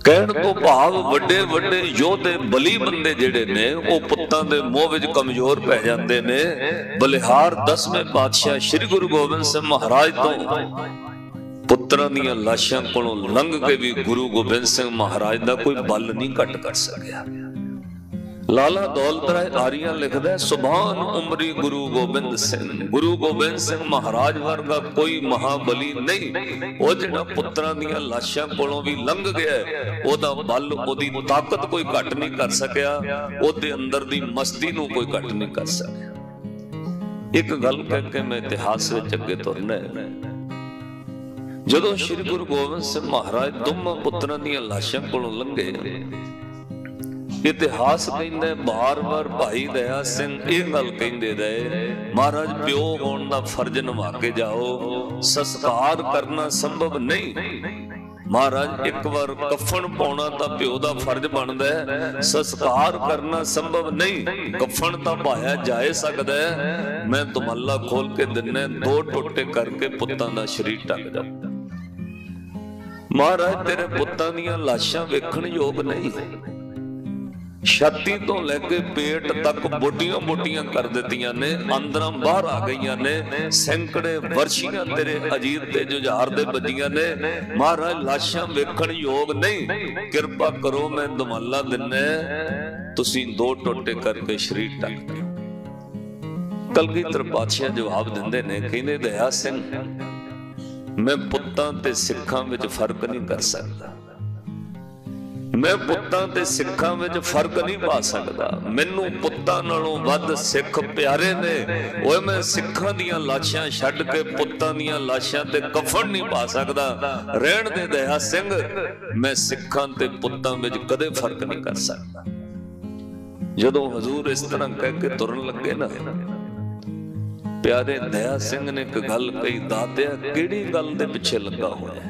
कहण तो भाव वड्डे वड्डे योधे बली बंदे जिहड़े ने वो पुत्तां दे मोह विच कमजोर पै जांदे ने। बलिहार 10वें पातशाह श्री गुरु गोबिंद सिंह महाराज तो पुत्रां दीयां लाशां कोलों लंघ के भी गुरु गोबिंद सिंह महाराज दा कोई बल नहीं घट कर सकिया। लाला दौलत राय आर्या लिखदा है, सुभान उमरी गुरु गोबिंद सिंह, गुरु गोबिंद सिंह महाराज वर्गा कोई महाबली नहीं। वो जिहड़ा पुत्रां दीयां लाशां कोलों भी लंघ गया, ओदा बल ओदी ताकत कोई घट नहीं कर सकिया, ओदे अंदर दी मस्ती नूं कोई घट नहीं कर सकिया। एक गल कह के मैं इतिहास विच अगे तुरना है। जदों श्री गुरु गोबिंद सिंह महाराज दोवां पुत्रां दीयां लाशां कोलों लंघे, इतिहास कहंदा बार बार भाई दया सिंह यह गल कहंदे रहे, महाराज प्यो होने का फर्ज निभा के जाओ, संस्कार करना संभव नहीं। महाराज एक बार कफन पाउणा तां प्यो दा फर्ज बनदा है, संस्कार करना संभव नहीं। कफन तां पाया जा सकदा है, मैं दुमल्ला खोल के दिने दो टोटे करके पुत्तां दा शरीर ढक जा। महाराज तेरे पुत्तां दीयां लाशां वेखण योग नहीं, छाती तो लैके पेट तक बोटियां बोटियां कर दित्तियां ने, अंदरों बाहर आ गईयां ने, सैकड़े वर्षियां तेरे अजीत ते जुझार दे बजियां ने। महाराज लाशां वेखण योग नहीं, कृपा करो मैं दुमल्ला दिना, तुसीं दो टोटे करके शरीर ढक दो। कलगीधर पातशाह जवाब दिंदे ने, कहंदे दया सिंह मैं पुत्तां ते सिखां विच फर्क नहीं कर सकदा, मैं पुत्तां ते सिखां विच फर्क नहीं पा सकदा, मैनू पुत्तां नालों वध सिख प्यारे ने। ओए मैं सिखां दीयां लाशां छड्ड के पुत्तां दीयां लाशां ते कफन नहीं पा सकदा। रहण दे दया सिंह, मैं सिखां ते पुत्तां विच कदे फर्क नहीं कर सकदा। जदों हजूर इस तरह कह के तुरन लगे ना, प्यारे दया सिंह ने एक गल कही, दातिया किहड़ी गल दे पिछे लगा होया?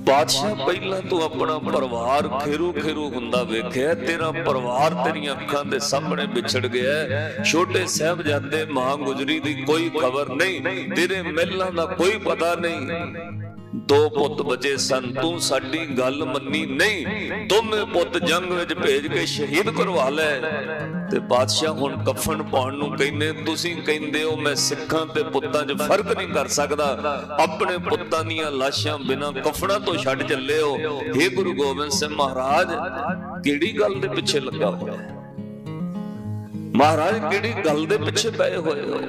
बादशाह पहला तू अपना परिवार खेरू खेरू हुंदा वेख्या, तेरा परिवार तेरियां अखां दे सामने बिछड़ गया, छोटे साहबजादे मां गुजरी दी कोई खबर नहीं, तेरे महलां दा कोई पता नहीं, दो पुत बचे सन, तू साडी गल मन्नी नहीं, दोवें पुत जंग विच भेज के शहीद करवा लै। ते बादशाह हुण कफन पाउण नूं कहने, तुसीं कहंदे हो मैं सिखां ते पुत्तां 'च फर्क नहीं कर सकदा, अपने पुत्तां दीयां लाशां बिना कफनां तो छड्ड चले हो। हे गुरु गोबिंद सिंह महाराज किहड़ी गल दे पिछे लगा होया? महाराज किहड़ी गल दे पिछे पए होए हो?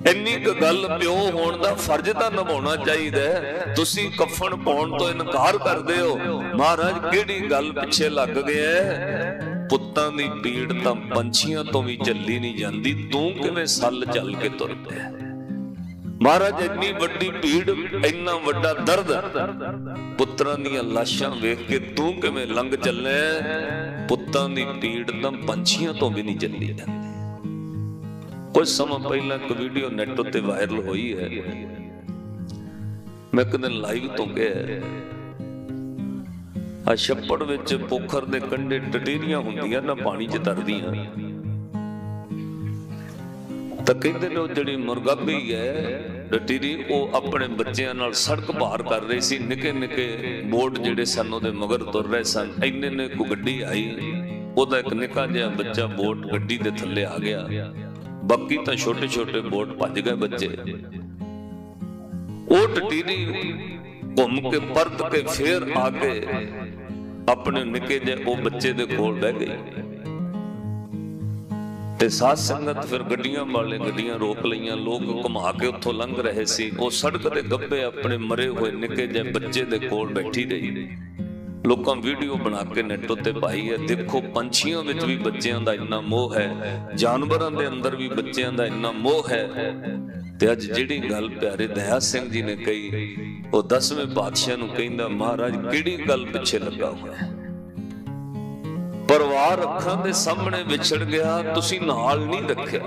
इन्नी गल प्यो होने का फर्ज तो निभाना चाहिए, तुसी कफन पाउण तो इनकार करदे हो। महाराज किहड़ी गल पिछे लग गया? पुत्तां दी पीड़ तां पंछियां तो भी झल्ली नहीं जाती, तू किवें सल चल के तुर पिया? महाराज इन्नी वड्डी पीड़, इन्ना वड्डा दर्द, पुत्रां दीयां लाशां वेख के तू किवें लंघ चले? पुत्तां दी पीड़ तां पंछियां तो भी नहीं झल्ली जाती। कुछ समय पहला एक वीडियो नेट उत्ते वायरल हुई है, मैं एक दिन लाइव तो गया, आ छप्पड़ विच पोखर दे कंढे टटीरियां हुंदियां ना पानी च तरदियां, तां कहंदे ने जिहड़ी मुरगाबी है टटीरी, वो अपने बच्चों नाल सड़क पार कर रही सी, निके निके बोट जिहड़े सन उहदे मगर तुर रहे सन। इन्ने ने कोई गड्डी आई, ओहदा एक निक्का जिहा बच्चा बोट गड्डी दे थल्ले आ गया, बाकी तो छोटे छोटे बोट भज गए बच्चे। वो टटीरी घूम के परत के फिर आके अपने निके जे वो बच्चे दे कोल बह गई, ते साथ संगत फिर गड्डियां वाले गड्डियां रोक लईयां, लोग घुमा के उत्थों लंघ रहे सी। वो सड़क दे गब्बे अपने मरे हुए निके जे बच्चे दे कोल बैठी रही। लोकां वीडियो बना के नेट उत्ते पाई है, देखो पंछियों विच भी बच्चों का इन्ना मोह है, जानवरों के अंदर भी बच्चों का इन्ना मोह है। ते अज जिहड़ी गल प्यारे दया सिंह जी ने कही, वो 10वें पातशाह नूं कहंदा, महाराज किहड़ी गल पिछे लगा होया? परिवार अखां दे सामने विछड़ गया, तुसीं नाल नहीं रखिया।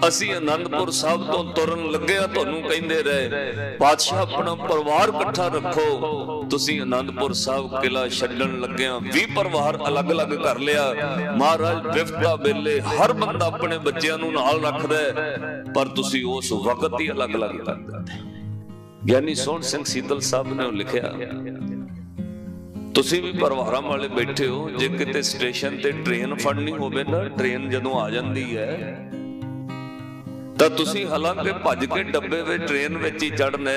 असी आनंदपुर साहब तो तुरन लगे, तुहानूं कहंदे रहे पातशाह अपना परिवार इकट्ठा रखो, तुसीं आनंदपुर साहब किला छड्डण लग्गिया 20 परिवार अलग अलग कर लिया। महाराज विपदा वेले हर बंदा अपने बच्चों नूं नाल रखदा है, पर तुसीं उस वक्त ही अलग अलग कर दित्ते। ਗਿਆਨੀ ਸੋਹਣ ਸਿੰਘ ਸੀਤਲ ਸਾਹਿਬ ਨੇ ਲਿਖਿਆ, ਤੁਸੀਂ ਵੀ ਪਰਿਵਾਰਾਂ ਵਾਲੇ ਬੈਠੇ ਹੋ, ਜੇ ਕਿਤੇ ਸਟੇਸ਼ਨ ਤੇ ਟ੍ਰੇਨ ਫੜਨੀ ਹੋਵੇ ਨਾ, ਟ੍ਰੇਨ ਜਦੋਂ ਆ ਜਾਂਦੀ ਹੈ ਤਾਂ ਤੁਸੀਂ ਹਾਲਾਂਕਿ ਭੱਜ ਕੇ ਡੱਬੇ ਵਿੱਚ ਟ੍ਰੇਨ ਵਿੱਚ ਹੀ ਚੜ੍ਹਨਾ,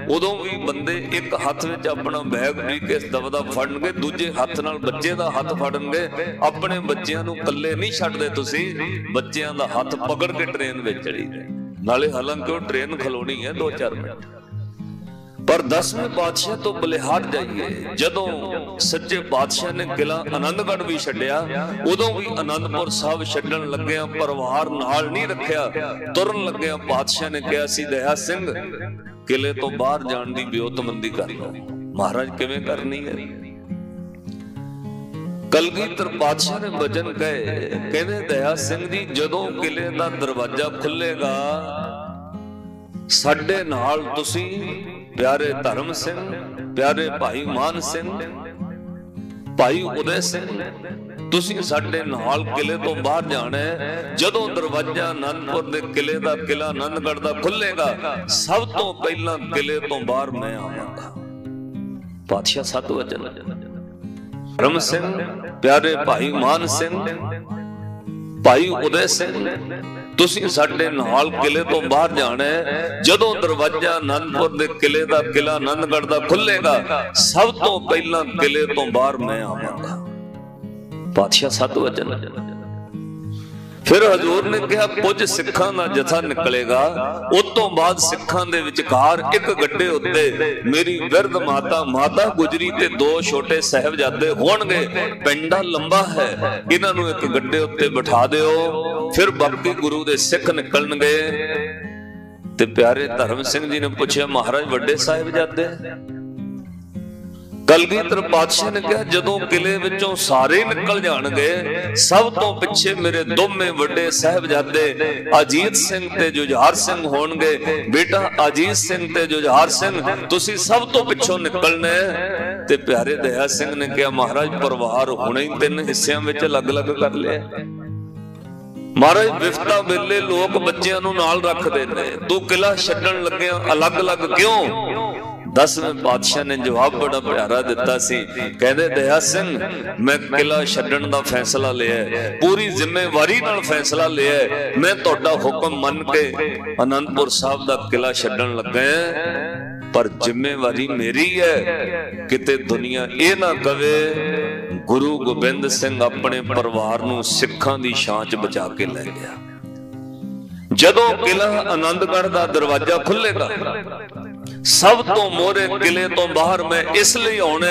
ਉਦੋਂ ਵੀ ਬੰਦੇ ਇੱਕ ਹੱਥ ਵਿੱਚ ਆਪਣਾ ਬੈਗ ਬਰੀਕੇਸ ਦਬਦਾ ਫੜਨਗੇ, ਦੂਜੇ ਹੱਥ ਨਾਲ ਬੱਚੇ ਦਾ ਹੱਥ ਫੜਨਗੇ। ਆਪਣੇ ਬੱਚਿਆਂ ਨੂੰ ਇਕੱਲੇ ਨਹੀਂ ਛੱਡਦੇ ਤੁਸੀਂ, ਬੱਚਿਆਂ ਦਾ ਹੱਥ ਪਕੜ ਕੇ ਟ੍ਰੇਨ ਵਿੱਚ ਚੜੀ ਜਾਏ। ਨਾਲੇ ਹਾਲਾਂਕਿ ਉਹ ਟ੍ਰੇਨ ਖਲੋਣੀ ਹੈ 2-4 ਮਿੰਟ। ਪਰ 10ਵੇਂ ਪਾਤਸ਼ਾਹ ਤੋਂ ਬਲਿਹਾਰ ਜਾਈਏ, ਜਦੋਂ ਸੱਚੇ ਪਾਤਸ਼ਾਹ ਨੇ ਕਿਲਾ ਆਨੰਦਗੜ੍ਹ ਵੀ ਛੱਡਿਆ, ਉਦੋਂ ਵੀ ਆਨੰਦਪੁਰ ਸਾਹਿਬ ਛੱਡਣ ਲੱਗਿਆ ਪਰਿਵਾਰ ਨਾਲ ਨਹੀਂ ਰੱਖਿਆ। ਤੁਰਨ ਲੱਗਿਆ ਪਾਤਸ਼ਾਹ ਨੇ ਕਿਹਾ ਸੀ, ਦਇਆ ਸਿੰਘ ਕਿਲੇ ਤੋਂ ਬਾਹਰ ਜਾਣ ਦੀ ਵਿਉਂਤਬੰਦੀ ਕਰ ਲਓ। ਮਹਾਰਾਜ ਕਿਵੇਂ ਕਰਨੀ ਹੈ? ਕਲਗੀਧਰ ਪਾਤਸ਼ਾਹ ਨੇ ਵਚਨ ਕਹੇ, ਕਹਿੰਦੇ ਦਇਆ ਸਿੰਘ ਜੀ ਜਦੋਂ ਕਿਲੇ ਦਾ ਦਰਵਾਜ਼ਾ ਖੁੱਲੇਗਾ, ਸਾਡੇ ਨਾਲ ਤੁਸੀਂ ਪਿਆਰੇ ਧਰਮ ਸਿੰਘ, ਪਿਆਰੇ ਭਾਈ ਮਾਨ ਸਿੰਘ, ਭਾਈ ਉਦੈ ਸਿੰਘ, ਤੁਸੀਂ ਸਾਡੇ ਨਾਲ ਕਿਲੇ ਤੋਂ ਬਾਹਰ ਜਾਣਾ ਹੈ। ਜਦੋਂ ਦਰਵਾਜ਼ਾ ਆਨੰਦਪੁਰ ਦੇ ਕਿਲੇ ਦਾ, ਕਿਲਾ ਆਨੰਦਗੜ੍ਹ ਦਾ ਖੁੱਲੇਗਾ, ਸਭ ਤੋਂ ਪਹਿਲਾਂ ਕਿਲੇ ਤੋਂ ਬਾਹਰ ਮੈਂ ਆਵਾਂਗਾ। ਪਾਤਸ਼ਾਹ ਸਤ ਵਚਨ, ਧਰਮ ਸਿੰਘ, ਪਿਆਰੇ ਭਾਈ ਮਾਨ ਸਿੰਘ, ਭਾਈ ਉਦੈ ਸਿੰਘ, ਤੁਸੀਂ ਸਾਡੇ ਨਾਲ ਕਿਲੇ ਤੋਂ ਬਾਹਰ ਜਾਣਾ ਹੈ। ਜਦੋਂ ਦਰਵਾਜ਼ਾ ਆਨੰਦਪੁਰ ਦੇ ਕਿਲੇ ਦਾ, ਕਿਲਾ ਆਨੰਦਗੜ੍ਹ ਦਾ ਖੁੱਲੇਗਾ, ਸਭ ਤੋਂ ਪਹਿਲਾਂ ਕਿਲੇ ਤੋਂ ਬਾਹਰ ਮੈਂ ਆਵਾਂਗਾ। ਪਾਤਸ਼ਾਹ ਸਤ ਵਚਨ। ਫਿਰ ਹਜ਼ੂਰ ਨੇ ਕਿਹਾ, ਕੁਝ ਸਿੱਖਾਂ ਦਾ ਜਥਾ ਨਿਕਲੇਗਾ, ਉਸ ਤੋਂ ਬਾਅਦ ਸਿੱਖਾਂ ਦੇ ਵਿਚਕਾਰ ਇੱਕ ਗੱਡੇ ਉੱਤੇ ਮੇਰੀ ਬਿਰਧ ਮਾਤਾ, ਮਾਤਾ ਗੁਜਰੀ ਤੇ 2 ਛੋਟੇ ਸਾਹਿਬਜ਼ਾਦੇ ਹੋਣਗੇ। ਪਿੰਡਾ ਲੰਬਾ ਹੈ, ਇਹਨਾਂ ਨੂੰ ਇੱਕ ਗੱਡੇ ਉੱਤੇ ਬਿਠਾ ਦਿਓ। ਫਿਰ ਬਾਕੀ ਗੁਰੂ ਦੇ ਸਿੱਖ ਨਿਕਲਣਗੇ। ਤੇ ਪਿਆਰੇ ਧਰਮ ਸਿੰਘ ਜੀ ਨੇ ਪੁੱਛਿਆ, ਮਹਾਰਾਜ ਵੱਡੇ ਸਾਹਿਬਜ਼ਾਦੇ? ਕਲਗੀਧਰ ਪਾਤਸ਼ਾਹ ਨੇ ਕਿਹਾ, ਜਦੋਂ ਕਿਲੇ ਵਿੱਚੋਂ ਸਾਰੇ ਨਿਕਲ ਜਾਣਗੇ, ਸਭ ਤੋਂ ਪਿੱਛੇ ਮੇਰੇ ਦੋਵੇਂ ਵੱਡੇ ਸਾਹਿਬਜ਼ਾਦੇ ਅਜੀਤ ਸਿੰਘ ਤੇ ਜੁਝਾਰ ਸਿੰਘ ਹੋਣਗੇ। ਬੇਟਾ ਅਜੀਤ ਸਿੰਘ ਤੇ ਜੁਝਾਰ ਸਿੰਘ, ਤੁਸੀਂ ਸਭ ਤੋਂ ਪਿੱਛੋਂ ਨਿਕਲਣਾ। ਤੇ ਪਿਆਰੇ ਦਇਆ ਸਿੰਘ ਨੇ ਕਿਹਾ, ਮਹਾਰਾਜ ਪਰਿਵਾਰ ਹੁਣੇ ਹੀ 3 ਹਿੱਸਿਆਂ ਵਿੱਚ ਅਲੱਗ-ਅਲੱਗ ਕਰ ਲਿਆ। ਮਹਾਰਾਜ ਵਿਫਤਾ ਵੇਲੇ ਲੋਕ ਬੱਚਿਆਂ ਨੂੰ ਨਾਲ ਰੱਖਦੇ ਨੇ, ਤੂੰ ਕਿਲਾ ਛੱਡਣ ਲੱਗਿਆ ਅਲੱਗ-ਅਲੱਗ ਕਿਉਂ? 10ਵੇਂ ਪਾਤਸ਼ਾਹ ਨੇ ਜਵਾਬ ਬੜਾ ਪਿਆਰਾ ਦਿੱਤਾ ਸੀ, ਕਹਿੰਦੇ ਦਇਆ ਸਿੰਘ ਮੈਂ ਕਿਲਾ ਛੱਡਣ ਦਾ ਫੈਸਲਾ ਲਿਆ, ਪੂਰੀ ਜ਼ਿੰਮੇਵਾਰੀ ਨਾਲ ਫੈਸਲਾ ਲਿਆ। ਮੈਂ ਤੁਹਾਡਾ ਹੁਕਮ ਮੰਨ ਕੇ ਆਨੰਦਪੁਰ ਸਾਹਿਬ ਦਾ ਕਿਲਾ ਛੱਡਣ ਲੱਗਾ, ਪਰ ਜ਼ਿੰਮੇਵਾਰੀ ਮੇਰੀ ਹੈ। ਕਿਤੇ ਦੁਨੀਆ ਇਹ ਨਾ ਕਵੇ ਗੁਰੂ ਗੋਬਿੰਦ ਸਿੰਘ ਆਪਣੇ ਪਰਿਵਾਰ ਨੂੰ ਸਿੱਖਾਂ ਦੀ ਛਾਂ 'ਚ ਬਚਾ ਕੇ ਲੈ ਗਿਆ। ਜਦੋਂ ਕਿਲਾ ਆਨੰਦਗੜ੍ਹ ਦਾ ਦਰਵਾਜ਼ਾ ਖੁੱਲੇਗਾ, ਸਭ ਤੋਂ ਮੋਹਰੇ ਕਿਲੇ ਤੋਂ ਬਾਹਰ ਮੈਂ ਇਸ ਲਈ ਆਉਣਾ,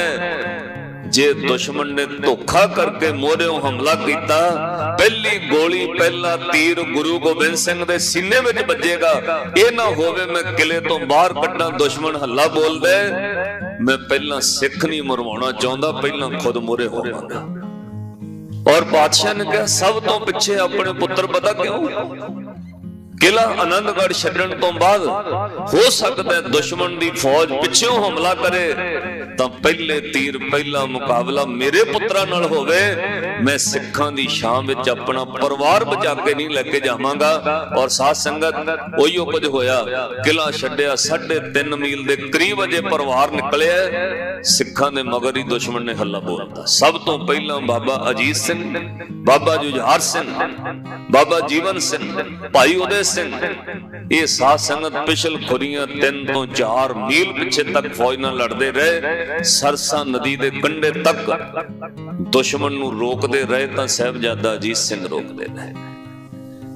ਜੇ ਦੁਸ਼ਮਣ ਨੇ ਧੋਖਾ ਕਰਕੇ ਮੋਹਰਿਓਂ ਹਮਲਾ ਕੀਤਾ, ਪਹਿਲੀ ਗੋਲੀ, ਪਹਿਲਾ ਤੀਰ ਗੁਰੂ ਗੋਬਿੰਦ ਸਿੰਘ ਦੇ ਸੀਨੇ ਵਿੱਚ ਵੱਜੇਗਾ। ਇਹ ਨਾ ਹੋਵੇ ਮੈਂ ਕਿਲੇ ਤੋਂ ਬਾਹਰ ਕੱਢਾਂ, ਦੁਸ਼ਮਣ ਹੱਲਾ ਬੋਲਦੇ, ਮੈਂ ਪਹਿਲਾਂ ਸਿੱਖ ਨਹੀਂ ਮਰਵਾਉਣਾ ਚਾਹੁੰਦਾ, ਪਹਿਲਾਂ ਖੁਦ ਮੋਹਰੇ ਹੋਵਾਂਗਾ। ਔਰ ਪਾਤਸ਼ਾਹ ਨੇ ਕਿਹਾ, ਸਭ ਤੋਂ ਪਿੱਛੇ ਆਪਣੇ ਪੁੱਤਰ, ਪਤਾ ਕਿਉਂ? ਕਿਲਾ ਆਨੰਦਗੜ੍ਹ ਛੱਡਣ ਤੋਂ ਬਾਅਦ ਹੋ ਸਕਦਾ ਦੁਸ਼ਮਣ ਦੀ ਫੌਜ ਪਿੱਛੋਂ ਹਮਲਾ ਕਰੇ, ਤਾਂ ਪਹਿਲੇ ਤੀਰ, ਪਹਿਲਾ ਮੁਕਾਬਲਾ ਮੇਰੇ ਪੁੱਤਰਾਂ ਨਾਲ ਹੋਵੇ। ਮੈਂ ਸਿੱਖਾਂ ਦੀ ਛਾਂ ਵਿੱਚ ਆਪਣਾ ਪਰਿਵਾਰ ਬਚਾ ਕੇ ਨਹੀਂ ਲੈ ਕੇ ਜਾਵਾਂਗਾ। ਔਰ ਸਾਧ ਸੰਗਤ ਉਹੀਓ ਕੁਝ ਹੋਇਆ। ਕਿਲਾ ਛੱਡਿਆ, 3.5 ਮੀਲ ਦੇ ਕਰੀਬ ਅਜੇ ਪਰਿਵਾਰ ਨਿਕਲਿਆ, ਸਿੱਖਾਂ ਦੇ ਮਗਰ ਹੀ ਦੁਸ਼ਮਣ ਨੇ ਹੱਲਾ ਬੋਲਤਾ। ਸਭ ਤੋਂ ਪਹਿਲਾਂ ਬਾਬਾ ਅਜੀਤ ਸਿੰਘ, ਬਾਬਾ ਜੁਝਾਰ ਸਿੰਘ, ਬਾਬਾ ਜੀਵਨ ਸਿੰਘ, ਭਾਈ ਉਦੈ ਸਿੰਘ, ਇਹ ਸਾਧ ਸੰਗਤ ਪਿਛਲ ਖੁਰੀਆਂ 3 ਤੋਂ 4 ਮੀਲ ਪਿੱਛੇ ਤੱਕ ਫੌਜ ਨਾਲ ਲੜਦੇ ਰਹੇ। ਸਰਸਾ ਨਦੀ ਦੇ ਕੰਢੇ ਤੱਕ ਦੁਸ਼ਮਣ ਨੂੰ ਰੋਕਦੇ ਰਹੇ, ਤਾਂ ਸਾਹਿਬਜ਼ਾਦਾ ਅਜੀਤ ਸਿੰਘ ਰੋਕਦੇ ਰਹੇ,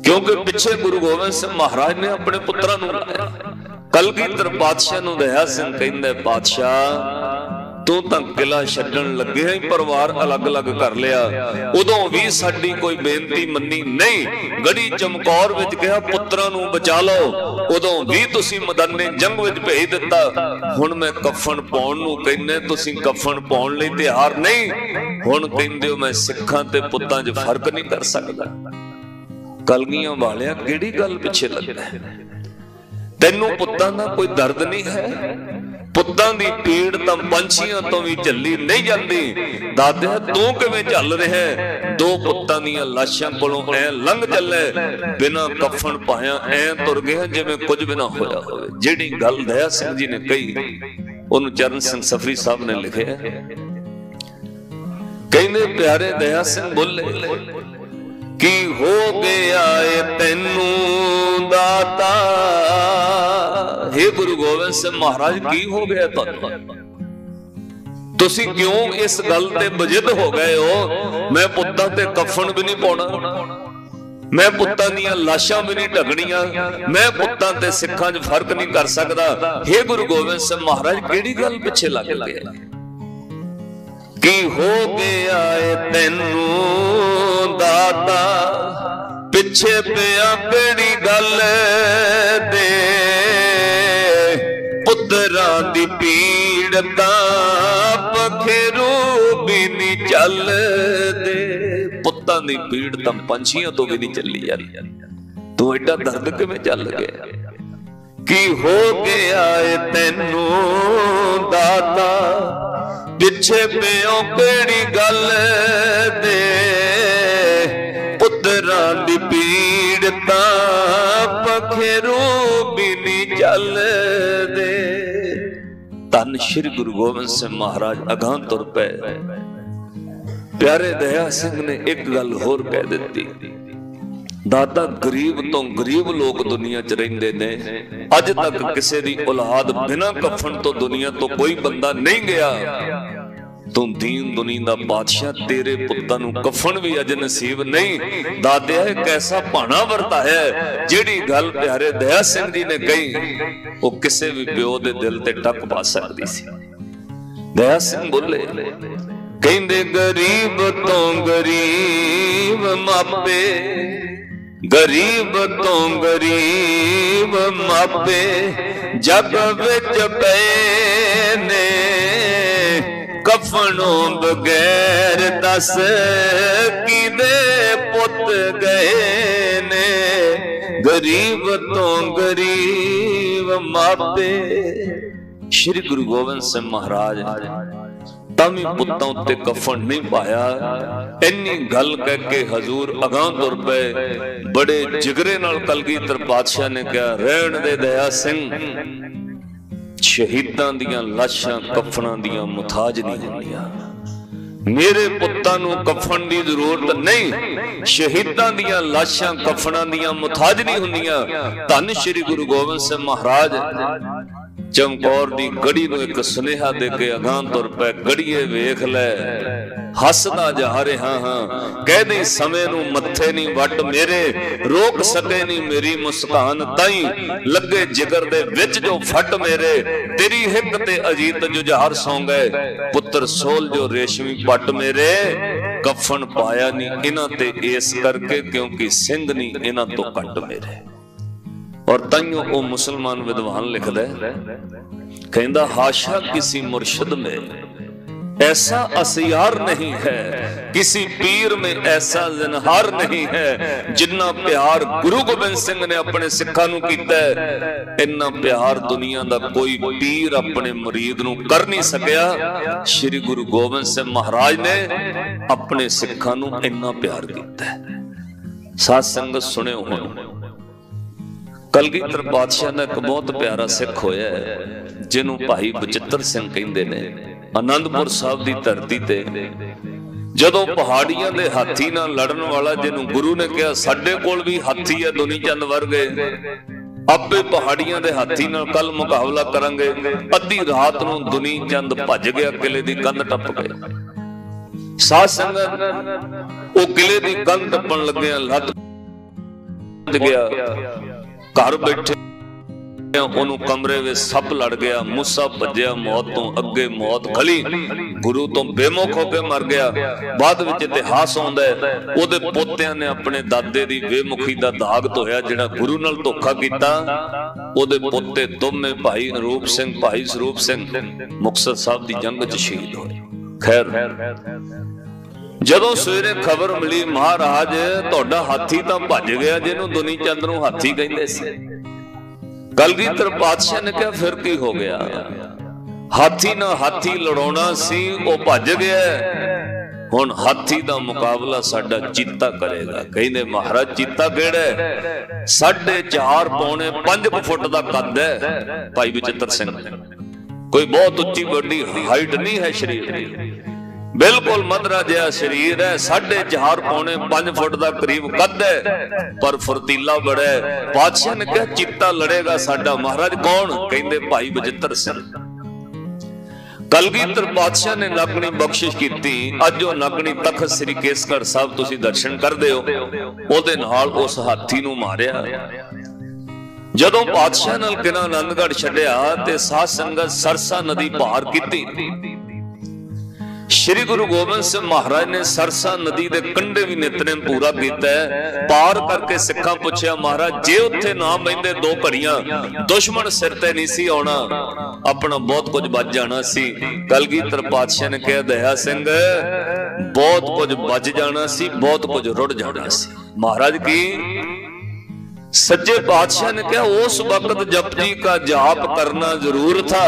ਕਿਉਂਕਿ ਪਿੱਛੇ ਗੁਰੂ ਗੋਬਿੰਦ ਸਿੰਘ ਮਹਾਰਾਜ ਨੇ ਆਪਣੇ ਪੁੱਤਰਾਂ ਨੂੰ ਲਾਇਆ। ਕਲਗੀਧਰ ਪਾਤਸ਼ਾਹ ਨੂੰ ਦਇਆ ਸਿੰਘ ਕਹਿੰਦਾ, ਪਾਤਸ਼ਾਹ ਤੂੰ ਤਾਂ ਕਿਲਾ ਛੱਡਣ ਲੱਗਿਆ ਹੀ ਪਰਿਵਾਰ ਅਲੱਗ-ਅਲੱਗ ਕਰ ਲਿਆ, ਉਦੋਂ ਵੀ ਸਾਡੀ ਕੋਈ ਬੇਨਤੀ ਮੰਨੀ ਨਹੀਂ। ਗੜੀ ਚਮਕੌਰ ਵਿੱਚ ਕਿਹਾ ਪੁੱਤਰਾਂ ਨੂੰ ਬਚਾ ਲਓ, ਉਦੋਂ ਵੀ ਤੁਸੀਂ ਮੈਦਾਨੇ ਜੰਗ ਵਿੱਚ ਭੇਜ ਦਿੱਤਾ। ਹੁਣ ਮੈਂ ਕਫਨ ਪਾਉਣ ਨੂੰ ਕਹਿੰਦੇ, ਤੁਸੀਂ ਕਫਨ ਪਾਉਣ ਲਈ ਤਿਆਰ ਨਹੀਂ। ਹੁਣ ਕਹਿੰਦੇ ਹੋ ਮੈਂ ਸਿੱਖਾਂ ਤੇ ਪੁੱਤਾਂ 'ਚ ਫਰਕ ਨਹੀਂ ਕਰ ਸਕਦਾ। ਕਲਗੀਆਂ ਵਾਲਿਆ ਕਿਹੜੀ ਗੱਲ ਪਿੱਛੇ ਲੱਗਦਾ? ਤੈਨੂੰ ਪੁੱਤਾਂ ਦਾ ਕੋਈ ਦਰਦ ਨਹੀਂ ਹੈ? पुत्तां दी पीड़ तां पंछियां तो भी झल्ली नहीं जाती। दादे तू किवें झल रहा है? दो पुत्तां दीयां लाशां कोलों ऐ लंघ चले, बिना कफन पाया ऐ तुर गया जिवें कुछ भी ना होया होवे। जिहड़ी गल दया सिंह जी ने कही उन्होंने चरण सिंह सफरी साहब ने लिखिया, कहंदे प्यारे दया सिंह बोले की हो गया है तैनू दाता। हे गुरु गोबिंद सिंह महाराज की हो गया तुहानू? तुसी क्यों इस गल ते बजिद हो गए हो? मैं पुत्तां ते कफन भी नहीं पाउणा, मैं पुत्तां दीयां लाशां भी नहीं ढकणियां, मैं पुत्तां ते सिखां च फर्क नहीं कर सकदा। हे गुरु गोबिंद सिंह महाराज केड़ी गल पिछे लग गए? की हो गया है तैनू दाता, पिछे पिया केड़ी गल दे, पुत्तरां दी पीड़ तां पखेरू भी नहीं चल दे। पुत्तां दी पीड़ तां पंछियां तो भी नहीं चली यार, तू एडा दर्द किवें चल गया? की हो गया है तैनू दाता, पिछे पियो केड़ी गल दे, पुत्तरां दी पीड़ तां पखेरू भी नहीं चल दे। धन श्री गुरु गोबिंद सिंह महाराज अगां तुर पे। प्यारे दया सिंह ने एक गल होर कह दी, दादा गरीब तो गरीब लोग दुनिया च रहिंदे ने, अज तक किसी दी औलाद बिना कफन तो दुनिया तो कोई बंदा नहीं गया। तू दीन दुनिया दा बादशाह, तेरे पुत्तां नूं कफन भी अज नसीब नहीं। दादे कैसा भाना वरता है। जिहड़ी गल प्यारे दया सिंह जी ने कही वो किसी भी प्यो दे दिल ते टक पा सकदी सी। दया सिंह बोले, कहंदे गरीब तो गरीब मापे, गरीब तो गरीब मापे, जग विच पए ने, कफनों बगैर दस किदे पुत गए ने। गरीब तो गरीब मापे। श्री गुरु गोबिंद सिंह महाराज तमी पुत्तां उत्ते कफन नहीं पाया। इन्नी गल कह के हजूर अगां तुर पे। बड़े जिगरे नाल कलगीधर पातशाह ने कहा, रहण दे दया सिंह, शहीदां दियां लाशां कफनां दियां मुताज नहीं होंदियां। मेरे पुत्तां नूं कफन दी जरूरत नहीं, शहीदां दियां लाशां कफनां दियां मुताज नहीं होंदियां। धन श्री गुरु गोबिंद सिंह महाराज चमकौर दी गड़ी नूं एक सुनेहा दे के अगां तुर पे। गड़ीए वेख लै हसदा जा रहा हां, कह दे समय नूं मत्थे नहीं वट मेरे, रोक सके नहीं मेरी मुस्कान ताई, लगे जिगर दे विच जो फट मेरे, तेरी हिक ते अजीत जुझार सौ गए, पुत्र सोल जो रेशमी पट मेरे। कफन पाया नहीं इन्हां ते इस करके क्योंकि सिंह नहीं इन्हां तो कट मेरे। और तइयों वो मुसलमान विद्वान लिखदा है, कहंदा हाशा किसी मुर्शिद में ऐसा असयार नहीं है, किसी पीर में ऐसा ज़िनहार नहीं है, जिन्ना प्यार गुरु गोबिंद सिंह ने अपने सिखां नूं कीता है, इन्ना प्यार दुनिया दा कोई पीर अपने मुरीद नूं कर नहीं सकिया। श्री गुरु गोबिंद सिंह महाराज ने अपने सिखां नूं इन्ना प्यार कीता है। साध संगत सुनिओ हुण, कलगीधर पातशाह ने एक बहुत प्यारा सिख होया है जिन्हों भाई बचित्र सिंह कहंदे ने। आनंदपुर साहब की धरती ते जदों पहाड़ियां दे हाथी नाल लड़न वाला जिन्हों गुरु ने कहा साडे कोल भी हाथी है दुनी चंद वर्गे, आपे पहाड़ियां दे हाथी नाल कल मुकाबला करांगे। अद्धी रात नूं दुनी चंद भज गया, किले दी कंध टप गया। साध संगत वो किले दी कंध टप्पण लगे लत गया, घर बैठे ओनू कमरे में सप लड़ गया, मूसा भज्या मौत तो अगे मौत खली, गुरु तो बेमुख होके मर गया। बाद विच इतिहास आउंदा है ओदे पोतियां ने अपने दादे दी बेमुखी दा दाग धोया, जिहड़ा गुरु नाल धोखा कीता। ओदे पोते दोवें भाई अरूप सिंह भाई स्वरूप सिंह मुक्तसर साहब दी जंग च शहीद होए। खैर जदों सवेरे खबर मिली महाराज तुहाडा हाथी तां भज गया, जिन्हों दुनी चंद नूं हाथी कहंदे सी। कलगीधर पातशाह ने कहा फिर की हो गया? हाथी ना हाथी लड़ाउणा सी वो भज गया, हुण हाथी दा मुकाबला साडा चीता करेगा। कहंदे महाराज चीता केड़ा है? 4.5 पौने 5 फुट दा कद है भाई बचित्र सिंह, कोई बहुत उच्ची बड़ी हाइट नहीं है शरीर दी, बिल्कुल मधरा जिहा शरीर है, 4.5 पौने 5 फुट का करीब कद है, पर फुर्तीला बड़ा है। बादशाह ने कहा चीता लड़ेगा साडा। महाराज कौन? कहंदे भाई बचित्र सिंह। कलगीधर पातशाह ने नागणी बख्शिश की, अज वो नागणी तखत श्री केसगढ़ साहब तुसी दर्शन करदे हो, ओदे नाल उस हाथी नूं मारिया। जदों पातशाह नाल किला आनंदगढ़ छड्डिया ते साध संगत सरसा नदी पार कीती। श्री गुरु गोबिंद सिंह महाराज ने सरसा नदी दे कंढे भी नितनेम पूरा कीता है। पार करके सिखां पुछया महाराज जे उत्थे ना बहिंदे 2 घड़ियां दुश्मन सिर ते नहीं सी आउणा, अपना बहुत कुछ बच जाना सी। कलगीधर पातशाह ने कहा दया सिंह बहुत कुछ बच जाना सी, बहुत कुछ रुड़ जाना सी। महाराज की सच्चे पातशाह ने कहा उस वक्त जपजी का जाप करना जरूर था,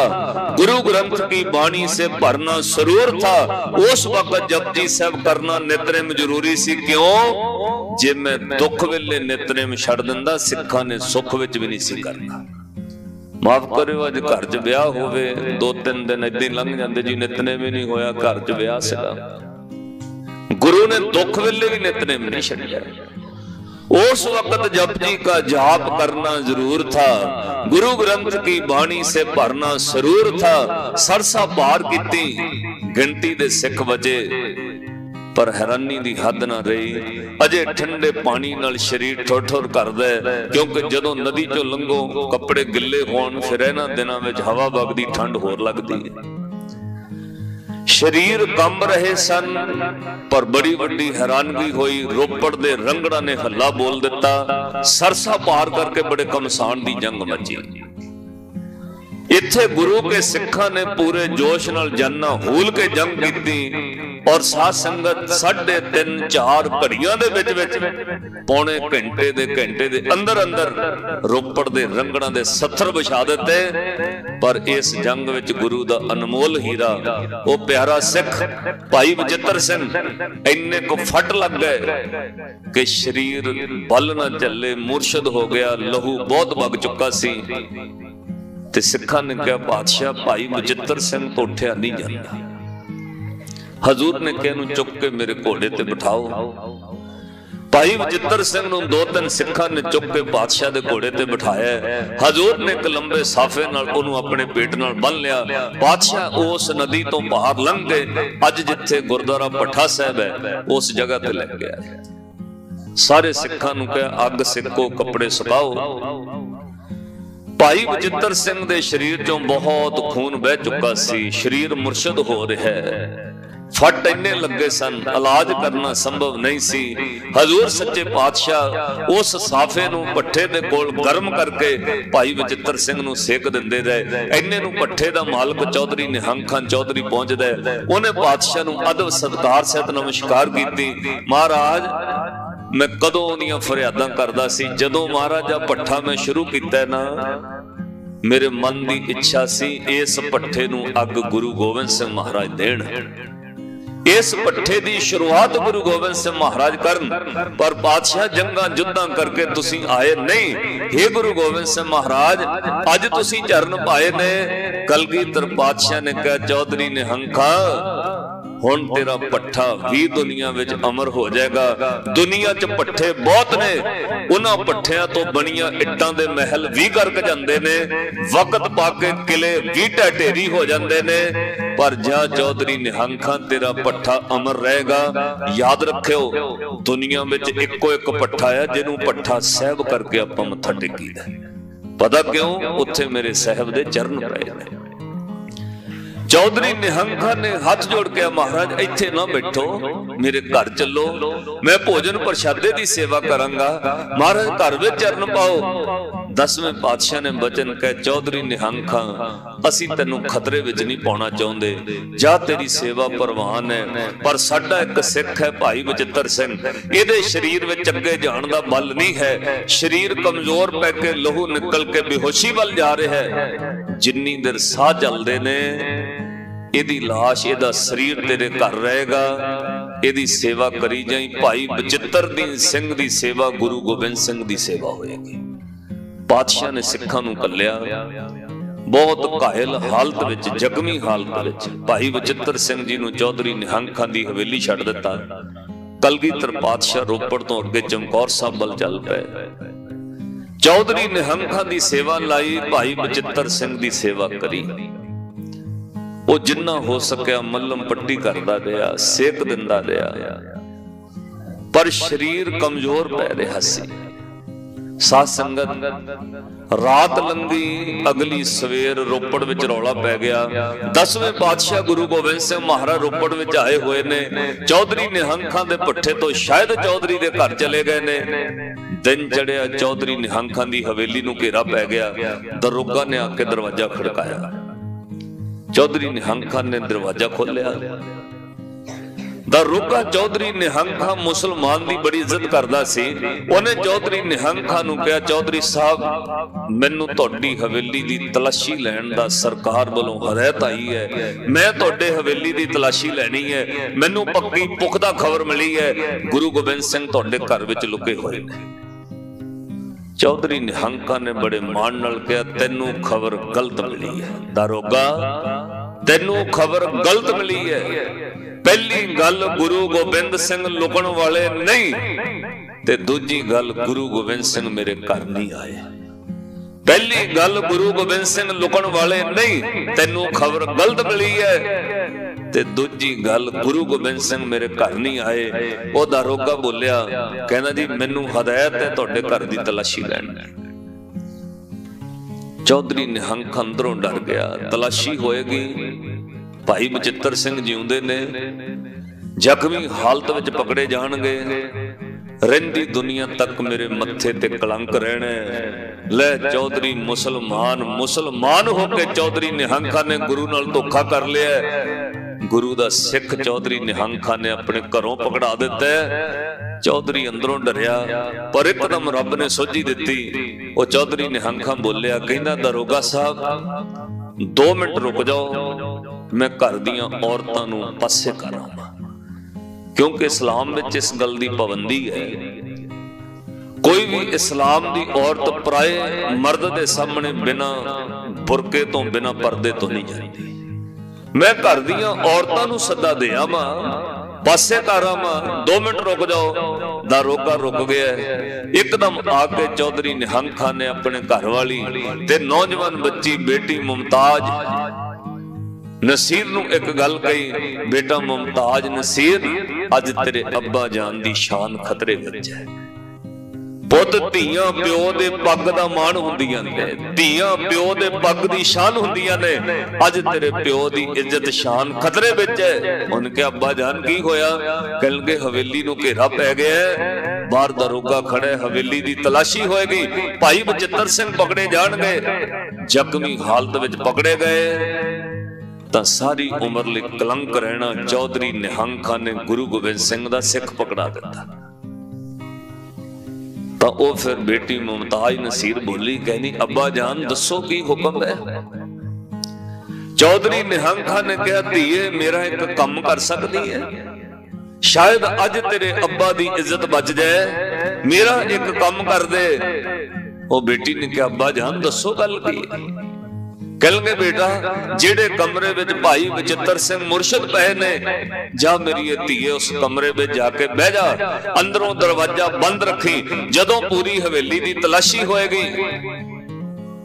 गुरु ग्रंथ की बाणी से भरना सरूर था। उस वक्त जपजी साहब करना नितनेम जरूरी सी। क्यों? जे मैं दुख वेले नितनेम छड़ दिंदा सिखां ने सुख विच भी नहीं सी करना। माफ करियो अज घर च ब्याह होवे 2-3 दिन इदां ही लंघ जांदे जी, नितनेम ही नहीं होया, घर च ब्याह सीगा, गुरु ने दुख वेले भी नितनेम नहीं छड्डिया। उस वक्त जपजी का जाप करना जरूर था, गुरु ग्रंथ की बाणी से भरना सरूर था। सरसा पार कीती, गिनती दे सिख वजे, पर हैरानी दी हद ना रही। अजे ठंडे पानी नाल शरीर ठोर ठोर करदा है, क्योंकि जदों नदी चों लंघो कपड़े गिले होण फिर इन्हां दिनां विच हवा वगदी ठंड होर लगदी है। शरीर कंब रहे सन, पर बड़ी वड्डी हैरानगी हुई। रोपड़ दे रंगड़ा ने हल्ला बोल दिता, सरसा पार करके बड़े कमसान दी जंग मची। इत्थे गुरु के सिखां ने पूरे जोश नाल जाना हूल के जंग कीती, और साध संगत 3.5-4 घड़ियां दे विच पौने घंटे दे अंदर अंदर रोपड़ दे रंगड़ा दे सत्थर बिछा दिते। पर इस जंग विच गुरु दा अनमोल हीरा वो प्यारा सिख भाई बचित्र सिंह इन्ने को फट लग गए कि शरीर बल ना चले, मुर्शद हो गया, लहू बहुत वग चुका सी। ते सिखां ने कहा पातशाह भाई बचित्र सिंह तो उठिया नहीं जाता। हजूर ने कहा इहनूं चुक के मेरे घोड़े ते बिठाओ। भाई बचित्र सिंह नूं 2-3 सिखां ने चुक के पातशाह दे घोड़े ते बिठाया। हजूर ने एक लंबे साफे नाल ओनूं अपने पेट नाल बन लिया। पातशाह उस नदी तो पार लंघ गए। अज जिथे गुरुद्वारा भट्ठा साहब है उस जगह ते लग गया। सारे सिखां नूं कहा अग सेको, कपड़े सुकाओ। भाई बचित्र सिंह दे शरीर चों बहुत खून बह चुका सी, शरीर मुर्शद हो रहा है, फट इन्ने लगे सन, इलाज करना संभव नहीं सी। हजूर सच्चे पातशाह उस साफे नूं पट्ठे दे कोल गर्म करके भाई बचित्र सिंह नूं सेक दिंदे रहे। इन्ने नूं पट्ठे दा मालक चौधरी निहंग खान चौधरी पहुंचदा है। उन्हें पातशाह नूं अदब सत्कार सहित नमस्कार कीती। महाराज मैं कदों दीआं फरियादां करदा सी, जदों महाराजा भट्ठा मैं शुरू कीता ना मेरे मन की इच्छा सी इस भट्ठे नूं अग गुरु गोबिंद सिंह महाराज देण। इस भट्ठे की शुरुआत गुरु गोबिंद सिंह महाराज करन, पर पातशाह जंगा जुद्धां करके तुसी आए नहीं। हे गुरु गोबिंद सिंह महाराज अज तुसी चरण पाए ने। कलगीधर पातशाह ने कहा चौधरी निहंग खां हुण तेरा भट्ठा भी दुनिया विच अमर हो जाएगा। दुनिया च भट्ठे बहुत ने, उन्हां भट्ठियां तो बनिया इट्टां दे महल भी गर्क जांदे ने, वक्त पाके किले भी ढेरी हो जांदे ने, पर जा चौधरी निहंग खां तेरा भट्ठा अमर रहेगा। याद रखियो दुनिया विच इक्को एक भट्ठा है जिन्हों भट्ठा साहब करके आपां मत्था टेकीदा। पता क्यों? उत्थे मेरे साहब दे चरण पए ने। चौधरी निहंग खान ने हाथ जोड़ के महाराज इत्थे ना बैठो, मेरे घर चलो, मैं भोजन प्रशादे की सेवा करांगा। महाराज घर में चरण पाओ। 10वें पातशाह ने बचन कह, चौधरी निहंखा असी तेनू खतरे विच नहीं पाउणा चाहुंदे, जा तेरी सेवा प्रवान है, पर साडा एक सिख है भाई बचित्र सिंह, इहदे शरीर विच अगे जाण दा बल नहीं है, शरीर कमजोर पै के लहू निकल के बेहोशी वल जा रहा है, जिन्नी देर साह चलदे ने इहदी लाश इहदा शरीर तेरे घर रहेगा, इहदी सेवा करी जाई। भाई बचित्रदीन सिंह दी सेवा गुरु गोबिंद सिंह दी सेवा होएगी। पातशाह ने सिखां नूं कल्लिया, बहुत घायल हालत विच, जख्मी हालत विच भाई बचित्र सिंह जी नूं चौधरी निहंखा दी हवेली छड्ड दित्ता। कलगीधर पातशाह रोपड़ तो अगे चमकौर साहब वल चल पए। चौधरी निहंखा दी सेवा लाई, भाई बचित्र सिंह दी सेवा करी। वो जिन्ना हो सकिया मल्लम पट्टी करदा रहा, सेक दिंदा रहा, पर शरीर कमजोर पै रहा सी। साध संगत रात लंघी, अगली सवेर रोपड़ विच रौला पै गया। 10वें पातशाह गुरु गोबिंद सिंह महाराज रोपड़ विच आए हुए ने। चौधरी निहंखा दे भट्ठे तो शायद चौधरी दे घर चले गए ने। दिन चढ़िया, चौधरी निहंखा दी हवेली नूं घेरा पै गया। दरोगा ने आके दरवाजा खड़काया। चौधरी निहंखा ने दरवाजा खोलिया। दरोगा चौधरी निहंखा मुसलमान दी बड़ी इज्जत करदा सी। उन्हें चौधरी निहंखा नूं कहा, चौधरी साहब मैनू तुहाडी हवेली दी तलाशी लैण दा सरकार वालों हदायत आई है, मैं तुहाडे हवेली दी तलाशी लैनी है, मैनू पक्की पुख्ता खबर मिली है गुरु गोबिंद सिंह तुहाडे घर विच लुके होए ने। चौधरी निहंखा ने बड़े मान नाल कहा, तेनू खबर गलत मिली है दारोगा, तेनू खबर गलत मिली है। पहली गल गुरु गोबिंद सिंह लुकण वाले नहीं, ते दूजी गल गुरु गोबिंद सिंह मेरे घर नहीं आए। पहली गल गुरु गोबिंद सिंह लुकण वाले नहीं, तेनू खबर गलत मिली है, ते दूजी गल गुरु गोबिंद सिंह मेरे घर नहीं आए। वो दारोगा बोलिया, कहना जी मैनू हदायत है तुहाडे घर दी तलाशी लैण। चौधरी निहंखा अंदरों डर गया। तलाशी होएगी, भाई बचित्र सिंह जिउंदे ने, जख्मी हालत विच पकड़े जाणगे, रहिंदी दुनिया तक मेरे मत्थे ते कलंक रहना। ले चौधरी मुसलमान होके चौधरी निहंखा ने गुरु नाल धोखा कर लिया। गुरु दा सिख चौधरी निहंखा ने अपने घरों पकड़ा दिता है। चौधरी अंदरों डरिया, पर एकदम रब ने सोझी दिती। वो चौधरी निहंखा बोलिया, कहंदा दरोगा साहब 2 मिनट रुक जाओ, मैं घर दियां औरतां नूं पासे करां, क्योंकि इस्लाम विच इस गल दी पाबंदी है, कोई भी इस्लाम दी औरत पराए मर्द दे सामने बिना बुरके तो बिना पर्दे तो नहीं जाती। मैं घर दियां औरतां नूं सदा दे आवां, पासे कर आवां, 2 मिनट रुक जाओ। दारोगा रुक गया। एकदम आके चौधरी निहंखा ने अपने घर वाली ते नौजवान बच्ची बेटी मुमताज नसीर नूं एक गल कही, बेटा मुमताज नसीर, अज तेरे अब्बा जान दी शान खतरे विच है। पुत धीआं प्यो दे पग दा मान हुंदियां ने, धीआं प्यो दे पग दी शान हुंदियां ने, अज तेरे प्यो दी इज्जत शान खतरे विच है। उनके अब्बा जान की होया? कल के हवेली नूं घेरा पै गया, बाहर दरोगा खड़े, हवेली दी तलाशी होएगी, भाई बचित्र सिंह पकड़े जाणगे, जख्मी हालत विच पकड़े गए, तां सारी उम्र लई कलंक रहना। चौधरी निहंखा ने गुरु गोबिंद सिंह दा सिख पकड़ा दिता। तो वो फिर बेटी मुमताज नसीर बोली, कहनी अब्बा जान दसो की हुक्म है? चौधरी निहंखा ने कहा, धीए मेरा एक काम कर सकती है, शायद अज तेरे अब्बा दी इज्जत बच जाए, मेरा एक काम कर दे। वो बेटी ने कहा, अब्बा जान दसो गल की? कहलगे बेटा जेड़े कमरे विच भाई बचित्र सिंह मुर्शद पए ने, जा मेरी धीए उस कमरे विच जाके बह जा, अंदरों दरवाजा बंद रखी, जदों पूरी हवेली दी तलाशी होएगी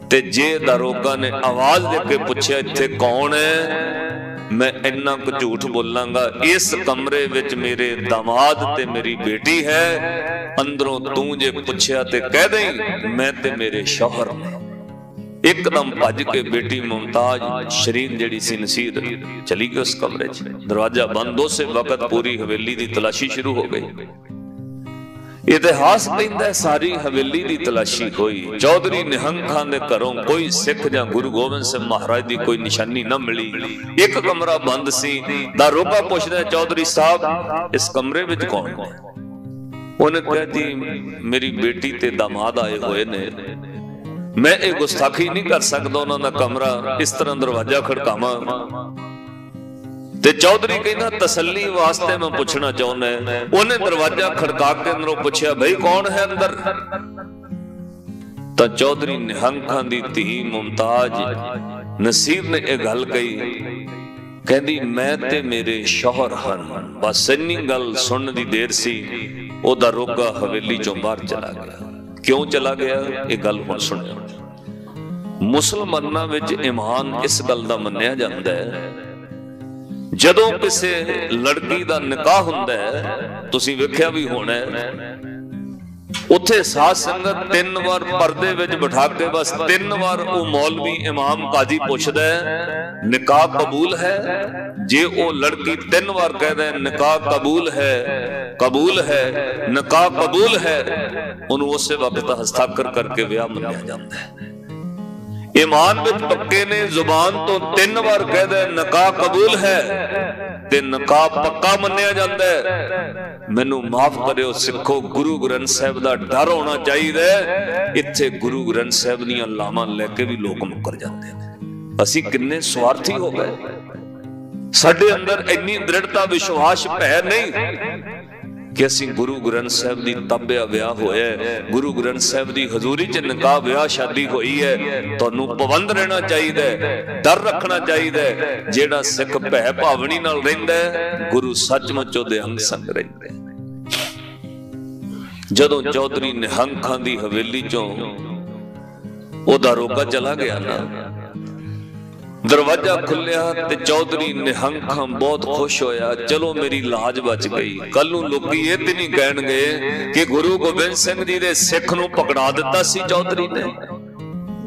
ते जे दारोगा ने आवाज देके पूछया इत्थे कौन है, मैं इन्ना कुछ झूठ बोलांगा, इस कमरे विच मेरे दामाद ते मेरी बेटी है, अंदरों तू जे पूछया ते कह दे मैं ते मेरे शौहर ने। एकदम भज के बेटी मुमताज शरीन जड़ी सी नसीर चली गई उस कमरे च, दरवाजा बंद। उस वक्त पूरी हवेली की तलाशी शुरू हो गई। इतिहास कहता सारी हवेली की तलाशी हुई, चौधरी निहंग खान के घरों कोई सिख या गुरु गोबिंद सिंह महाराज की कोई निशानी न मिली। एक कमरा बंद सी। दारोगा पूछदा चौधरी साहब इस कमरे विच कौन है? उन्हें कहा जी मेरी बेटी ते दामाद आए हुए ने, मैं ये गुस्ताखी नहीं कर सकता उन्होंने कमरा इस तरह दरवाजा खड़कावा। ते चौधरी कहना तसल्ली वास्ते मैं पूछना चाहना। उन्हें दरवाजा खड़का के अंदरों पूछा भाई कौन है अंदर? तो चौधरी निहंग खान दी धी मुमताज नसीर ने यह गल कही, कहती मैं ते मेरे शौहर हन। बस इन्नी गल सुनने दी देर सी ओ दारोगा हवेली चों बाहर चला गया। क्यों चला गया ये गल हुण सुनियो। मुसलमानां विच ईमान इस गल दा मन्निया जांदा है, जदों किसी लड़की का निकाह हुंदा है, तुसीं वेख्या भी होना है, उत्थे साध संगत 3 बार पर्दे विच बिठा के बस 3 बार वो मौलवी इमाम काजी पुछदा है निकाह कबूल है? जे वो लड़की 3 बार कह दे निकाह कबूल है, कबूल है, निकाह कबूल है, उन्होंने उस वक्त हस्ताक्षर करके विआह मन्निया जाता है। ईमान विच पक्के ने, जुबान तो 3 बार कह दे निकाह कबूल है ते निकाह पक्का मन्निया जाता है। मैनू माफ करियो सिखो, गुरु ग्रंथ साहिब दा डर होना चाहिए। इत्थे गुरु ग्रंथ साहिब दीयां लावां लैके भी लोग मुकर जाते हैं। असीं किन्ने स्वार्थी हो गए, साडे अंदर इन्नी दृढ़ता विश्वास भै नहीं कि असीं गुरु ग्रंथ साहिब दी ताबिया विआह होया, गुरु ग्रंथ साहिब दी हजूरी च निकाह विआह शादी होई है। तुहानू पाबंद रहना चाहिए, डर रखना चाहिए। जेड़ा सिख भै भावनी नाल रहिंदा है, गुरु सचमुच उहदे अंग संग रहिंदे। जदों चौधरी निहंग खान दी हवेली चों ओह दारोगा चला गया ना, दरवाजा खुलिया ते चौधरी निहंग खान बहुत खुश होया, चलो मेरी लाज बच गई। कल नूं लोकी ये ते नहीं कहणगे कि गुरु गोबिंद सिंह जी दे सिख नूं पकड़ा दिता सी चौधरी ने।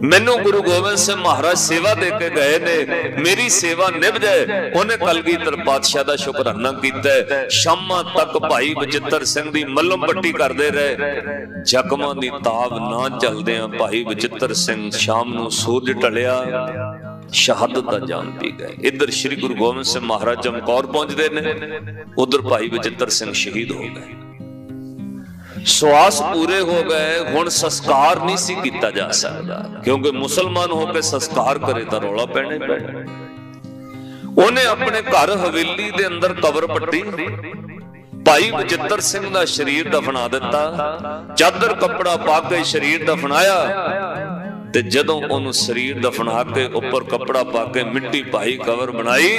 मैनू गुरु गोबिंद सिंह महाराज सेवा दे के गए ने, मेरी सेवा निभ जाए। उन्हें कलगीधर पातशाह दा शुकराना कीता है। शामां तक भाई बचित्र सिंह दी मल्लम पट्टी करदे रहे। जख्मां दी ताब ना चलदियां भाई बचित्र सिंह शाम नूं सूरज ढलिया शहादत दा जान पी गए। इधर श्री गुरु गोबिंद सिंह महाराज चमकौर पहुंचते ने, उधर भाई बचित्र सिंह शहीद हो गए। श्वास पूरे हो गए, हुण संस्कार नहीं सी कीता जा सकता, क्योंकि मुसलमान होकर संस्कार करे तो रौला पैने पैना। उन्हें अपने घर हवेली दे अंदर कबर पट्टी, भाई बचित्र सिंह दा शरीर दफना दिता, चादर कपड़ा पा के शरीर दफनाया। ते जदों उन्होंने शरीर दफना के उपर कपड़ा पा के मिट्टी पाई कबर बनाई,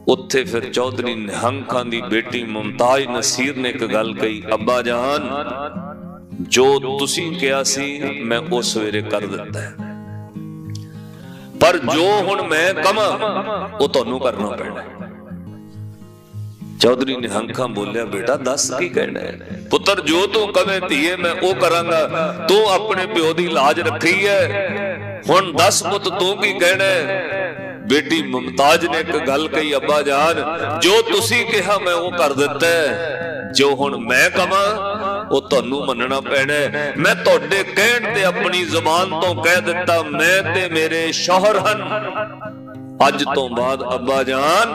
उत्थे फिर चौधरी निहंग खान दी बेटी मुमताज नसीर ने एक गल कही, अब्बा जान जो तुसीं कहा सी मैं उस सवेरे कर दिता है, पर जो हुण मैं कहां वो तुहानूं करना पैना। चौधरी निहंग खान बोलिया बेटा दस की कहना है? पुत्र जो तू कवे धीए मैं वो करांगा, तू अपने प्यो दी लाज रखी है, हुण दस पुत तू की कहना है? बेटी मुमताज ने एक गल कही, अब्बा जान जो तुसी कहा मैं वो कर दिता है, जो हुण मैं कहां वो तुहानू मनना पैना है। मैं तुहाडे कहण ते अपनी जुबान तो कह दिता मैं ते मेरे शौहर हन, अज तो बाद अब्बा जान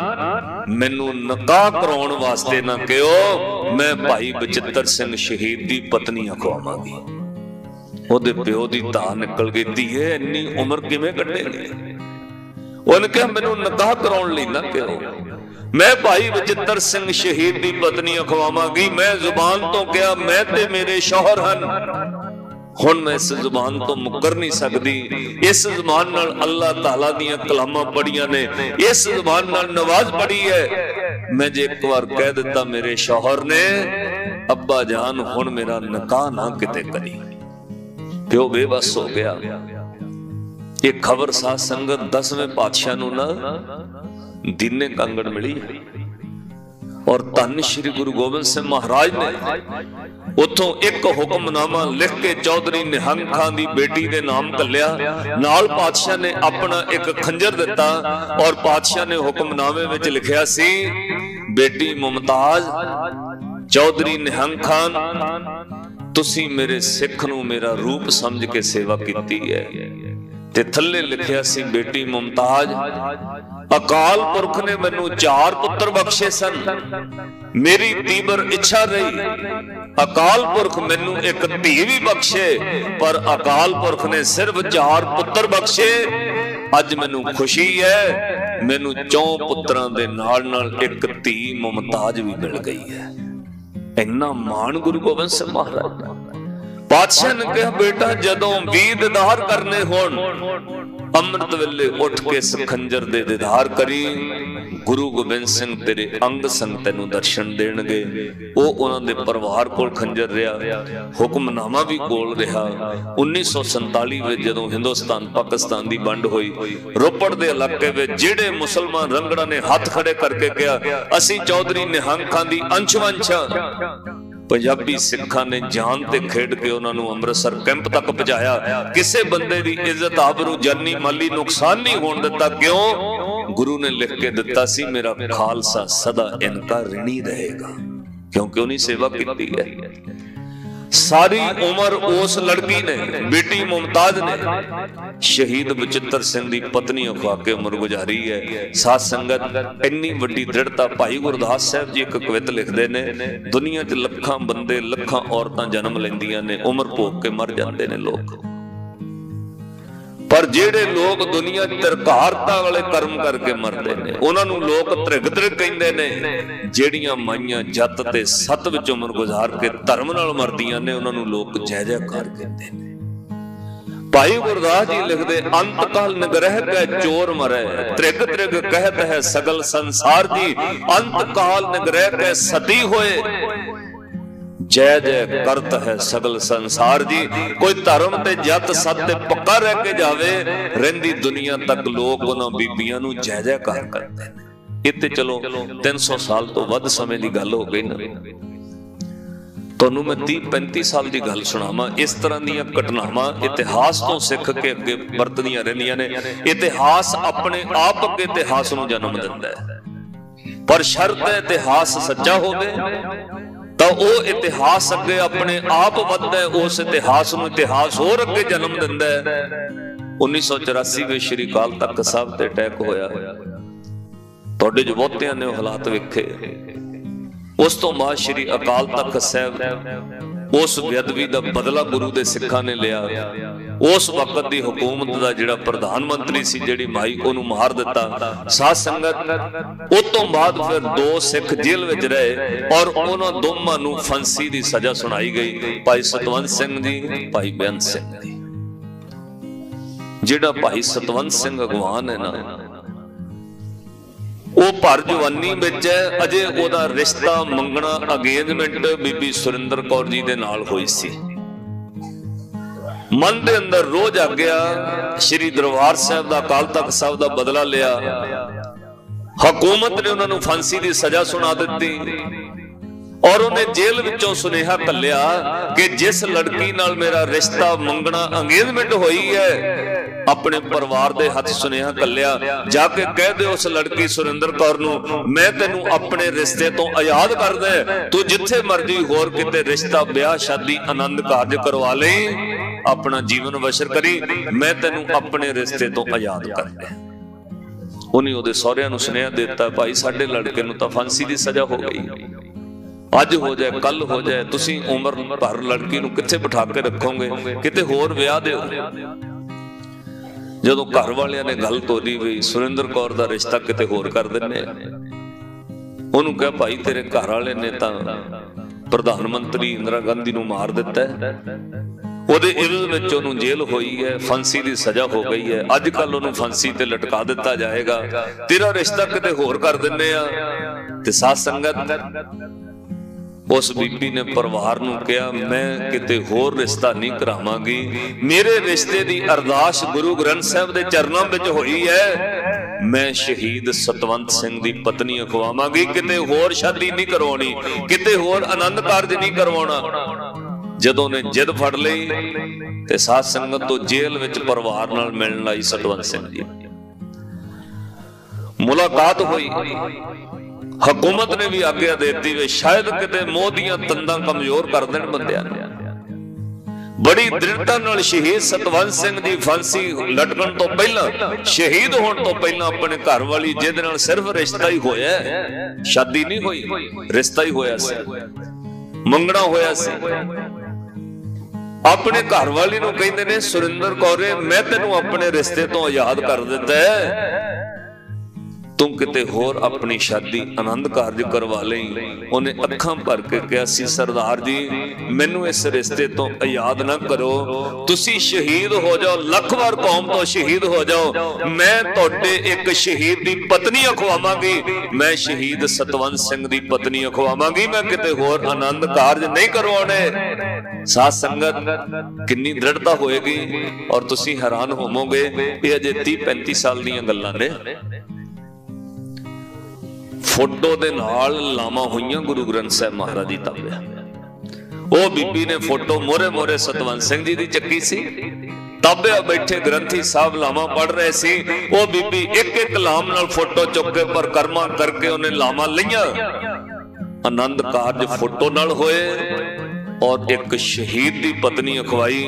मैनू निकाह कराउण वास्ते ना कहो, मैं भाई बचित्र सिंह शहीद दी पत्नी अखवावांगी। ओहदे प्यो दी धा निकल गई, धीए इन्नी उम्र किवें कड्डेगी? उन्हें कहा मैनू निकाह कराउण लई ना कहो, मैं भाई बचित्र सिंह शहीद दी पत्नी अखवावांगी। मैं जुबान तो कहा मैं ते मेरे शौहर हन, हुण मैं इस जुबान तो मुकर नहीं सकती। इस जुबान नाल अल्लाह ताला दीयां कलामां पढ़ियां ने, इस जुबान नाल नवाज पढ़ी है। मैं जे एक बार कह दिता मेरे शौहर ने, अब्बा जान हुण मेरा निकाह ना किते करी। प्यो बेबस हो गया। ये खबर साध संगत 10वें पातशाह नूं ना दीने कांगड़ मिली, और धन श्री गुरु गोबिंद सिंह महाराज ने उथों एक हुक्मनामा लिख के चौधरी निहंग खान दी बेटी दे नाम घल्लिया। नाल पातशाह ने अपना एक खंजर दिता, और पातशाह ने हुक्मनामे विच लिखिया सी बेटी मुमताज चौधरी निहंग खान तुसी मेरे सिख नूं मेरा रूप समझ के सेवा कीती है। ते थल्ले लिखिया सी बेटी मुमताज अकाल पुरख ने मैनू 4 पुत्र बख्शे सन, मेरी तीबर इच्छा रही अकाल पुरख मैनू एक धी भी बख्शे, पर अकाल पुरख ने सिर्फ 4 पुत्र बख्शे। अज मैनू खुशी है मैनू 4 पुत्रां दे नाल नाल एक धी मुमताज भी मिल गई है। इन्ना मान गुरु गोबिंद सिंह महाराज दा। पातशाह ने कहा बेटा जदों भी दीदार करने होण अमृत वेले उठ के इस खंजर दे दीदार करी, गुरु गोबिंद सिंह तेरे अंग संग तेनू दर्शन देणगे। वो उन्हां दे परिवार कोल खंजर रहा, हुक्मनामा भी कोल रहा। 1947 में जदों हिंदुस्तान पाकिस्तान की वंड हुई, रोपड़ दे इलाके में जिहड़े मुसलमान रंगड़ा ने हाथ खड़े करके कहा असीं चौधरी निहंग खान दी अंश-वंश, पंजाबी सिखां ने जान ते खेड के उन्होंने अमृतसर कैंप तक पहुंचाया। किसी बंदे की इज्जत आबरू जानी माली नुकसान नहीं होने दिता। क्यों? गुरु ने लिख के दिता सी मेरा खालसा सदा इनका ऋणी रहेगा, क्योंकि उन्हें सेवा की है। सारी उम्र उस लड़की ने बेटी मुमताज ने शहीद बचित्र सिंह की पत्नी अखवा के उम्र गुजारी है। साथ संगत इन्नी वड्डी दृढ़ता भाई गुरदास साहब जी एक कवित लिखते ने, दुनिया च लखां बंदे लखां औरतां जन्म लैंदियां ने, उम्र भोग के मर जाते ने लोग, पर जेड़े लोग दुनिया तरकारता वाले कर्म करके मरते ने उन्होंने लोग त्रिग त्रिग कहंदे ने। जेड़ियां माइयां जत ते सत विच उम्र गुजार के धर्म नाल मरदियां ने उन्होंने लोग जय जयकार कहंदे ने। भाई गुरदास जी लिखदे अंत काल निग्रह के चोर मरे, त्रिग त्रिग कहत है सगल संसार जी, अंत काल निग्रह के सती होए, जय जय करत है सगल संसार जी। कोई धर्म ते जत सत ते पक्का रह के जावे, रहिंदी दुनिया तक लोग उन्हां बीबियां नूं जय जयकार करदे ने। इत्ते चलो 300 साल तो वध समय दी गल हो गई ना। तुहानूं मैं 30-35 साल दी गल सुणावां। इस तरह दीयां घटनावां इतिहास तो सिख के अगे वरतदियां रहिंदियां ने। इतिहास अपने आप अगे इतिहास नूं जन्म दिंदा है, पर शर्त है इतिहास सच्चा होवे तो वह इतिहास अगे अपने आप वधदा है, उस इतिहास नूं इतिहास होर अगे जन्म दिंदा है। 1984 में श्री अकाल तख्त साहब ते अटैक होया, तुहाडे जो बहुतियां ने हालात वेखे। उस तो बाद श्री अकाल तख्त साहब उस बेअदबी दा बदला गुरु दे सिखां ने लिया। उस वक्त दी हुकूमत दा जिहड़ा प्रधानमंत्री सी जिहड़ी माई ओनू मार दिता। साथ संगत उस तो बाद फिर 2 सिख जेल विच रहे और उन्हां दोवां नूं फांसी दी सजा सुनाई गई, भाई सतवंत सिंह जी, भाई बेअंत सिंह जी। जिहड़ा भाई सतवंत सिंह अगवान है ना, वो भर जवानी विच है, अजे ओदा रिश्ता मंगना अंगेजमेंट बीबी सुरिंदर कौर जी दे नाल होई सी। मन दे अंदर रोज आ गया, श्री दरबार साहब दा अकाल तख्त साहब दा बदला लिया। हुकूमत ने उन्होंने फांसी की सजा सुना दी और उन्हें जेल विचों सुनेहा कलिया कि जिस लड़की नाल मेरा रिश्ता मंगना अंगेजमेंट हुई है, अपने परिवार दे हथ सुनेहा कलिया, जाके कह दे उस लड़की सुरिंदर कौर नूं मैं तेनू अपने रिश्ते तो आजाद कर दे, तू जिथे मर्जी होर किते रिश्ता ब्याह शादी आनंद कारज करवा ले, अपना जीवन बसर करी, मैं तेनू अपने रिश्ते तो आजाद कर दे। उन्हें उहदे सहुरिਆਂ नूं सुनेहा दिता, भाई साडे लड़के नूं तां फांसी दी सजा हो गई, अज हो जाए कल हो जाए, तुसीं उम्र भर लड़की नूं कित्थे बिठा के रखोगे, किते होर विआह दिओ। जदों घर वालियां ने गल तोली भी सुरिंदर कौर दा रिश्ता किते होर कर दिंदे, उहनूं कहा भाई तेरे घर वाले ने तां प्रधानमंत्री इंदिरा गांधी नूं मार दिता है, ਉਹਦੇ ਇਵਜ਼ ਵਿੱਚ ਉਹਨੂੰ ਜੇਲ੍ਹ ਹੋਈ ਹੈ, ਫਾਂਸੀ ਦੀ ਸਜ਼ਾ ਹੋ ਗਈ ਹੈ, ਅੱਜ ਕੱਲ ਉਹਨੂੰ ਫਾਂਸੀ ਤੇ ਲਟਕਾ ਦਿੱਤਾ ਜਾਏਗਾ, ਤੇਰਾ ਰਿਸ਼ਤਾ ਕਿਤੇ ਹੋਰ ਕਰ ਦਿੰਨੇ ਆ। ਤੇ ਸਾਧ ਸੰਗਤ उस बीबी ने परिवार नूं कहा मैं किते होर रिश्ता नहीं करावांगी, मेरे रिश्ते दी अरदास गुरु ग्रंथ साहिब दे चरनां विच होई है, मैं शहीद सतवंत सिंह दी पत्नी अखवावांगी, किते होर शादी नहीं करवाउणी, किते होर आनंद कारज नहीं करवाउणा। जदों ने जिद फड़ लई ते साध संगत तो जेल विच परिवार नाल मिलण आई सतवंत सिंह जी, मुलाकात हुई, हुकूमत ने भी आग्ञा देती वे शायद किते मोह दियां तंदां कमजोर कर देण बंदियां ने। बड़ी दृढ़ता नाल शहीद सतवंत सिंह जी फांसी लटकण तो पहला, शहीद होने तो पहला अपने घर वाली जिहदे नाल सिर्फ रिश्ता ही होया, शादी नहीं होई, रिश्ता ही होया सी, मंगना होया सी। अपने घर वाली नूं कहंदे ने सुरिंदर कौरे मैं तैनूं अपने रिश्ते तो आजाद कर दिता है, तू किते होर अपनी शादी आनंद कारज करवा लई। उन्हें अखां भर के कहा सी सरदार जी मैनू इस रिश्ते तो आजाद ना करो, तुसी शहीद हो जाओ, लख बार कौम तो शहीद हो जाओ, मैं तुहाडे एक शहीद दी पत्नी अखवावांगी, मैं शहीद सतवंत सिंह दी पत्नी अखवावांगी, मैं किते होर आनंद कारज नहीं करवाने। साध संगत कितनी दृढ़ता होएगी और तुसी हैरान होवोगे, ये अजे 30-35 साल दीयां गल्लां ने। फोटो दे नाल लामा हुईयां गुरु ग्रंथ साहिब महाराज जी ताबिया, ओ बीबी ने फोटो मोरे मोरे सतवंत सिंह जी दी चक्की सी, ताबिया बैठे ग्रंथी साहब लामा पढ़ रहे सी, ओ बीबी एक एक लाम नाल फोटो चुक के परकरमा करके उन्हें लामा लिया, आनंद कारज फोटो नाल होए और एक शहीद दी पत्नी अखवाई।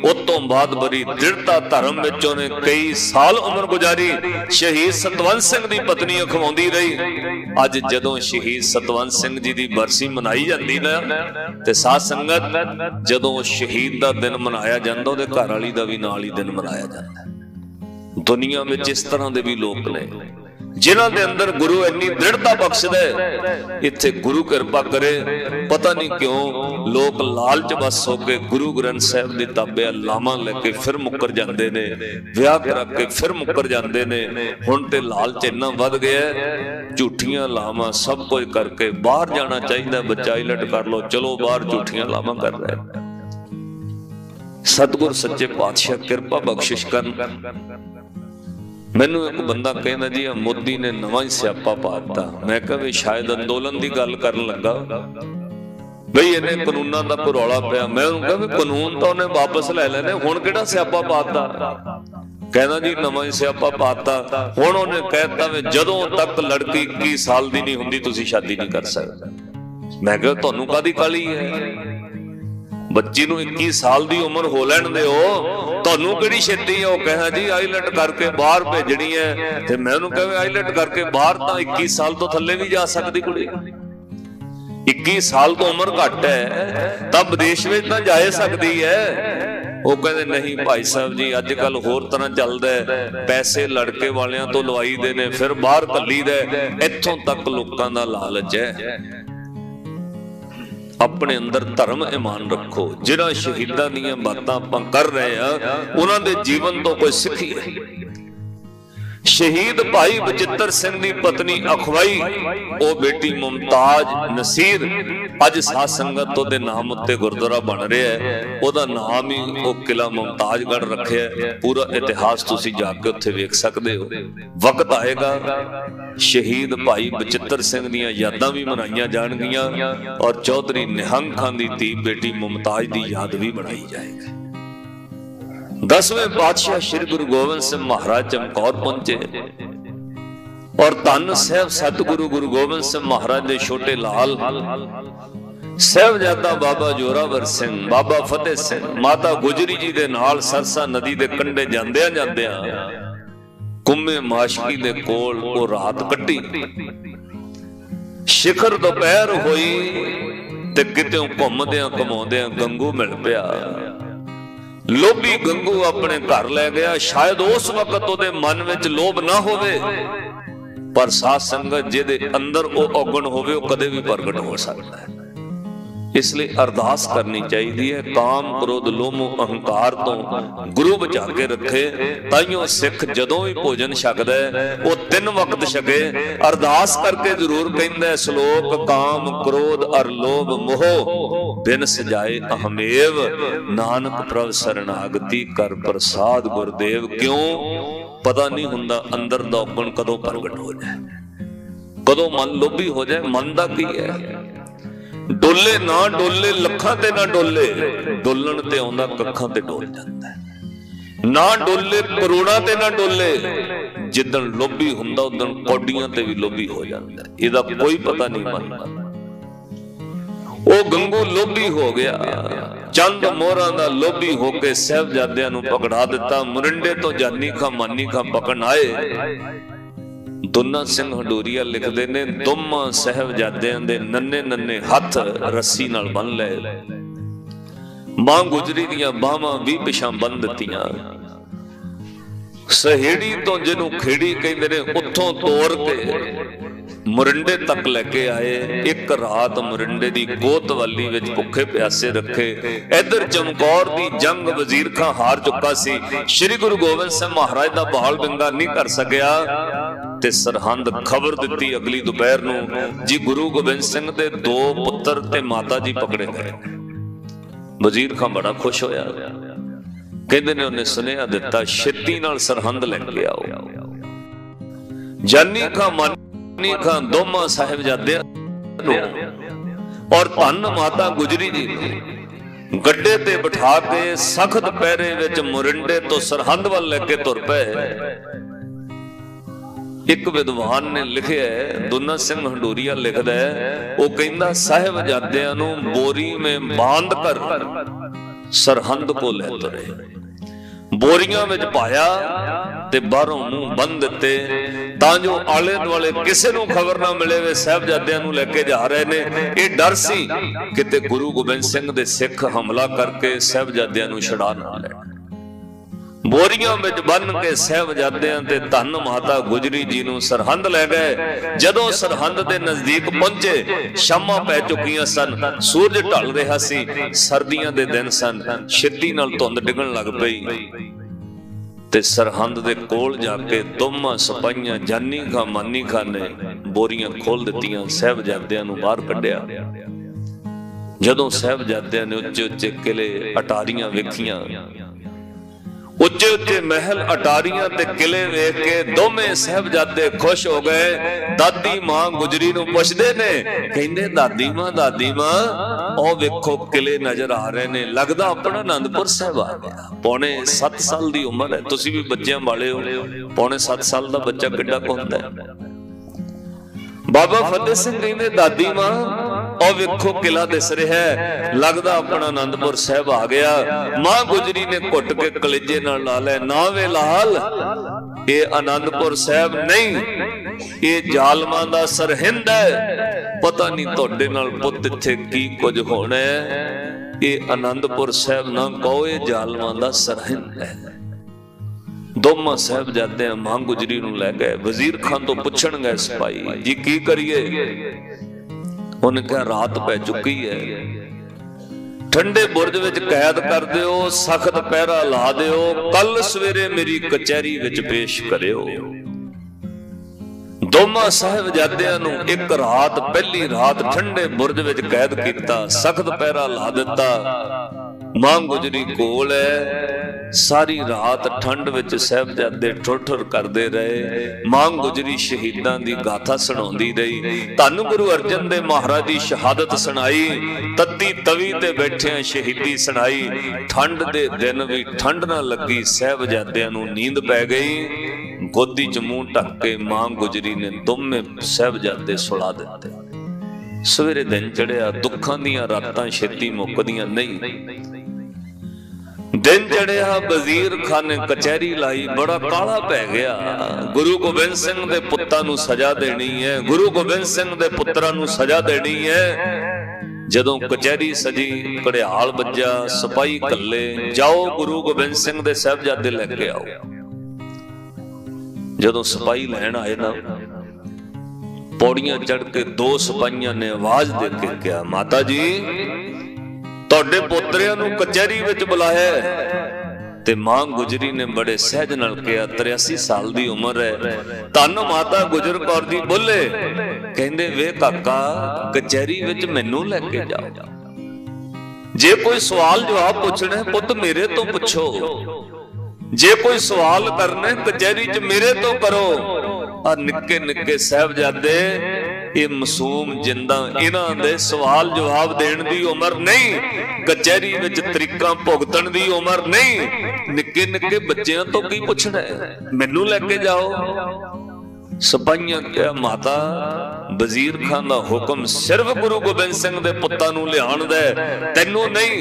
उस तो बाद बड़ी दृढ़ता धर्म विच उन्हें कई साल उम्र गुजारी, शहीद सतवंत सिंह दी पत्नी अखवाउंदी रही। अज जदों शहीद सतवंत सिंह जी दी बरसी मनाई जाती ना, ते साध संगत जदों शहीद दा दिन मनाया जाता, उहदे घर वाली दा भी नाल ही दिन मनाया जाता। दुनिया में इस तरह दे भी लोग ने जिन्हां दे अंदर गुरु इन्नी दृढ़ता बख्शदा है। इत्थे गुरु कृपा करे, पता नहीं क्यों लोग लालच बस हो के गुरु ग्रंथ साहिब दे ताबे लामा लेके फिर मुकर जांदे ने, विआह करा के फिर मुकर जांदे ने। हुण ते लालच इन्ना वध गया, झूठियां लामा सब कुछ करके बाहर जाना चाहिए, बच्चा इलट कर लो, चलो बाहर झूठियां लामा कर रहे। सतगुर सच्चे पातशाह कृपा बख्शिश करन। मैनू एक बंदा कहना जी मोदी ने नवा ही स्यापा पाता, मैं कहा भी शायद अंदोलन की गल करन लगा बई इन्हें कानूना का कोई रौला पिया। मैं कहा भी कानून तो उन्हें वापस ले लेने, हुण किहड़ा स्यापा पाता? कहना जी नवा ही स्यापा पाता, हुण उन्हें कहता वे जदों तक लड़की 21 साल की नहीं हुंदी तुसीं शादी नहीं कर सकते। मैं कहा तुहानूं काहदी काहली है? बच्ची नूं 21 साल की उम्र हो लैण दिओ, तुहानूं किहड़ी छेती है? वो कहा जी आईलैट करके बाहर भेजनी है। ते मैं उहनूं कहा आईलैट करके बाहर तां 21 साल तो थल्ले भी जा सकदी कुड़ी, 21 साल तो उम्र घट है, तब विदेश में तां जा सकदी है। वो कहते नहीं भाई साहब जी अजकल होर तरह चलदा है, पैसे लड़के वालियां तो लवाई दे ने फिर बाहर घल्ली दे, इत्थों तक लोकां दा लालच है। अपने अंदर धर्म ईमान रखो। जिहड़ा शहीदां दीयां बातां आपां कर रहे हैं उन्हां दे जीवन तो कोई सिੱਖੀਏ। शहीद भाई बचित्र सिंह दी पत्नी अखवाई ओ बेटी मुमताज नसीर अज साध संगत दे नाम उत्ते गुरुद्वारा बन रहा है। ओदा नाम ही ओ किला मुमताजगढ़ रखे है। पूरा इतिहास तुसी जाके उत्थे वेख सकदे हो। वक्त आएगा शहीद भाई बचित्र सिंह दियां यादां भी मनाईयां जाणगियां और चौधरी निहंग खान दी धी बेटी मुमताज दी याद भी बनाई जाएगी। 10वें पातशाह श्री गुरु गोविंद सिंह महाराज चमकौर पहुंचे और धन साहब सतगुरु गुरु गोविंद सिंह महाराज दे छोटे लाल साहबजादा बाबा जोरावर सिंह, बाबा फतेह सिंह, माता गुजरी जी दे नाल सरसा नदी दे कंढे जांदियां जांदियां कुम्मे माशकी दे कोल ओ रात कट्टी। शिखर दोपहर होई ते कितें घुमदियां घुमाउंदियां गंगू मिल पिया। लोभी गंगू अपने घर ले गया। शायद उस वक्त उहदे मन विच लोभ ना होवे, पर साध संगत जिहदे अंदर वो औगण होवे वो कदे भी प्रगट हो सकता है। इसलिए अरदास करनी चाहिए है काम क्रोध लोभ अहंकार तो गुरु बचा के रखे। ताइयों सिख जदों भी भोजन छकदा है वो 3 वक्त छके। अरदास करके जरूर कहंदा है श्लोक काम क्रोध अर लोभ मोह बिन सजाए अहमेव नानक प्रभ शरणागति कर प्रसाद गुरदेव। क्यों पता नहीं हुंदा अंदर दा औगण कदों प्रगट हो जाए, कदों मन लोभी हो जाए। मन दा की है डोले ना डोले लखां ते ना डोले, डोलण ते आउंदा कखां ते डोल जांदा है। ना डोले करोड़ां ते ना डोले, जिदन लोभी हुंदा उदन कौडियां ते भी लोभी हो जाता। इहदा कोई पता नहीं मनदा। वो गंगू लोभी हो गया, चंद मोहरां दा लोभी होके साहिबजादियां नूं पकड़ा दिता। मुरिंडे तो जानी खां मानी खां पकड़ आए। दुन्ना सिंह हंडूरिया लिखते ने, दोवां साहिबजादियां दे नन्हे नन्हे हथ रस्सी नाल बन लए, मां गुजरी दियां बाहां भी पिछां बन दित्तियां। सहेड़ी तो जिन्हों खेड़ी कहते ने उत्थों तोड़ के मुरिंडे तक लेके आए। एक रात मुरिंडे दी कोतवाली विच भुखे प्यासे रखे। इधर चमकौर दी जंग वजीर खां हार चुका सी। श्री गुरु गोबिंद सिंह महाराज दा बहाल बिंगा नहीं कर सकिया ते सरहंद खबर दिती अगली दोपहर नूं जी गुरु गोबिंद सिंह दे 2 पुत्र ते माता जी पकड़े गए। वजीर खां बड़ा खुश होया, कहते ने उन्हें सुनेहा दिता छेती नाल सरहंद लेके आओ। जानी खां मानी खां दोवां साहिबजादियां और धन माता गुजरी जी गड्डे ते बिठा के सख्त पहरे विच मुरिंडे तो सरहंद वाल लेके तुर पए। एक विद्वान ने लिखिया है, दुन्ना सिंह हंडूरिया लिखदा है, वो कहंदा साहिबजादियां नूं बोरी में बांध कर सरहंद को ले तुरे। बोरियां विच पाया ते बाहरों मुंह बंद दिते तां जो आले दुआले किसे नूं खबर ना मिले वे साहिबजादियां नूं लेके जा रहे ने। ये डर सी किते गुरु गोबिंद सिंह दे सिख हमला करके साहिबजादियां नूं छड़ा ना लैण। बोरियां विच बन के साहिबजादियां ते धन माता गुजरी जी नूं सरहंद ले गए। जदों सरहंद दे नजदीक पहुंचे शामां पै चुकियां सन, सूरज ढल रहा सी, सर्दियां दे दिन सन, छेती नाल धुंद डिगण लग पई ते सरहंद दे कोल जाके दोवां सिपाहियां जानी खां मानी खां ने बोरियां खोल दित्तियां, साहिबजादियां नूं बाहर कढिया। जदों साहिबजादियां ने उच्चे उच्चे किले अटारियां वेखियां, उच्चे उच्चे महल अटारियां ते किले वेख के दोवें साहिबजादे खुश हो गए। दादी मां गुजरी नूं पुछदे ने, कहंदे दादी मां ओ वेखो किले नजर आ रहे ने, लगदा अपना आनंदपुर साहिब आ गया। पौने 7 साल दी उम्र है, तुसीं भी बच्चियां वाले हो, पौने 7 साल दा बच्चा किड्डा क हुंदा है। बाबा फतेह सिंह कहंदे दादी मां ओ वेखो किला दिस रहा है, लगदा अपना आनंदपुर साहिब आ गया। मां गुजरी ने घुट के कलेजे नाल ला लै, ना वे लाल ये आनंदपुर साहिब नहीं, ये जालमां दा सरहिंद है। पता नहीं तुहाडे नाल पुੱਤ इत्थे की कुछ होना है। ये आनंदपुर साहिब ना कहो, ये जालमां दा सरहिंद है। दोवां साहिबजादे मां गुजरी नूं लै गए। वजीर खान तो पुछण गए सिपाही जी की करिए। उन्हें कहा रात पै चुकी है, ठंडे बुरज विच कैद कर दिओ, सख्त पहरा ला दिओ, कल सवेरे मेरी कचहरी विच पेश करिओ। दोवां साहिबजादियां नूं एक रात पहली रात ठंडे बुरज विच कैद कीता, सख्त पहरा ला दिता। मां गुजरी कोल है। सारी रात ठंड विच साहिबजादे ठुर ठुर करते रहे। मां गुजरी शहीदां दी गाथा सुणाउंदी रही। धन गुरु अर्जन दे महाराज दी शहादत सुनाई, तत्ती तवी ते बैठिया शहीदी सुनाई। ठंड दे दिन भी ठंड ना लगी, साहिबजादियां नूं नींद पै गई। गोदी च मूंह ढक के मां गुजरी ने दोवें साहिबजादे सुला दिते। सवेरे दिन चढ़िया, दुखां दीयां रातां छेती मुकदियां नहीं। दिन चढ़िया, वजीर खान ने कचहरी लाई, बड़ा काला पै गया। गुरु गोबिंद सिंह दे पुत्तां नूं सजा देनी है, गुरु गोबिंद सिंह दे पुत्तरां नूं सजा देनी है। जदों कचहरी सजी, घड़ियाल बज्जा, सिपाही कल्ले, जाओ गुरु गोबिंद सिंह दे साहिबजादे लेके आओ। जदों सिपाही लैण आए ना, पौड़ियां चढ़ के 2 सिपाहियां ने आवाज दे के कहा, माता जी तुहाडे पोतरियां नूं कचहरी विच बुलाया। ते मां गुजरी ने बड़े सहज नाल कहा, 83 साल दी उम्र है। धन माता गुजर कौर जी बोले, कहंदे वे काका कचहरी विच मैनू लेके जाओ, जे कोई सवाल जवाब पूछना है पुत मेरे तो पूछो, जे कोई सवाल करना है कचहरी च मेरे तो करो। आ निक्के निक्के साहिबजादे ये मासूम जिंदा, इन्हां दे सवाल जवाब देण दी उम्र नहीं, कचहरी विच तरीकां भुगतण दी उम्र नहीं। निक्के निक्के बच्चों तो की पुछना है, मैनू लेके जाओ। सिपाहियां क्या माता वजीर खान का हुक्म सिर्फ गुरु गोबिंद सिंह दे पुत्तां नूं लियाण दा, तैनू नहीं।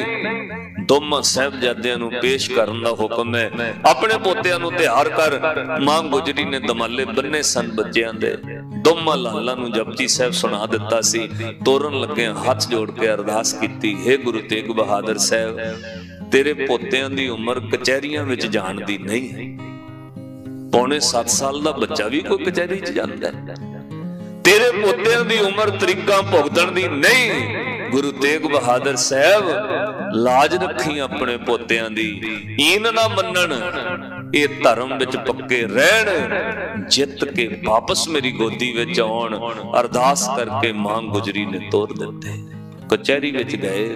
दोवां साहिबजादियां नूं पेश करन दा हुक्म है। अपने पोतियां नूं तैयार कर। मां गुजरी ने दमाले बन्ने सन बच्चियां दे, दोवां लालां नूं जपजी साहिब सुना दिता सी। तोरन लगे हथ जोड़ के अरदास कीती, हे गुरु तेग बहादुर साहब, तेरे पोतियां दी उम्र कचहरियां विच जाण दी नहीं। पौने 7 साल का बच्चा भी कोई कचहरी च जाता है। तेरे पोतियां दी उम्र तरीका भुगतण दी नहीं। गुरु तेग बहादुर साहब, लाज रखी अपने पोतियां दी, ईन ना मनन, ये धर्म विच पक्के रहन, जित के वापस मेरी गोदी विच आउण। अरदास करके मां गुजरी ने तोर दिते। कचहरी विच गए,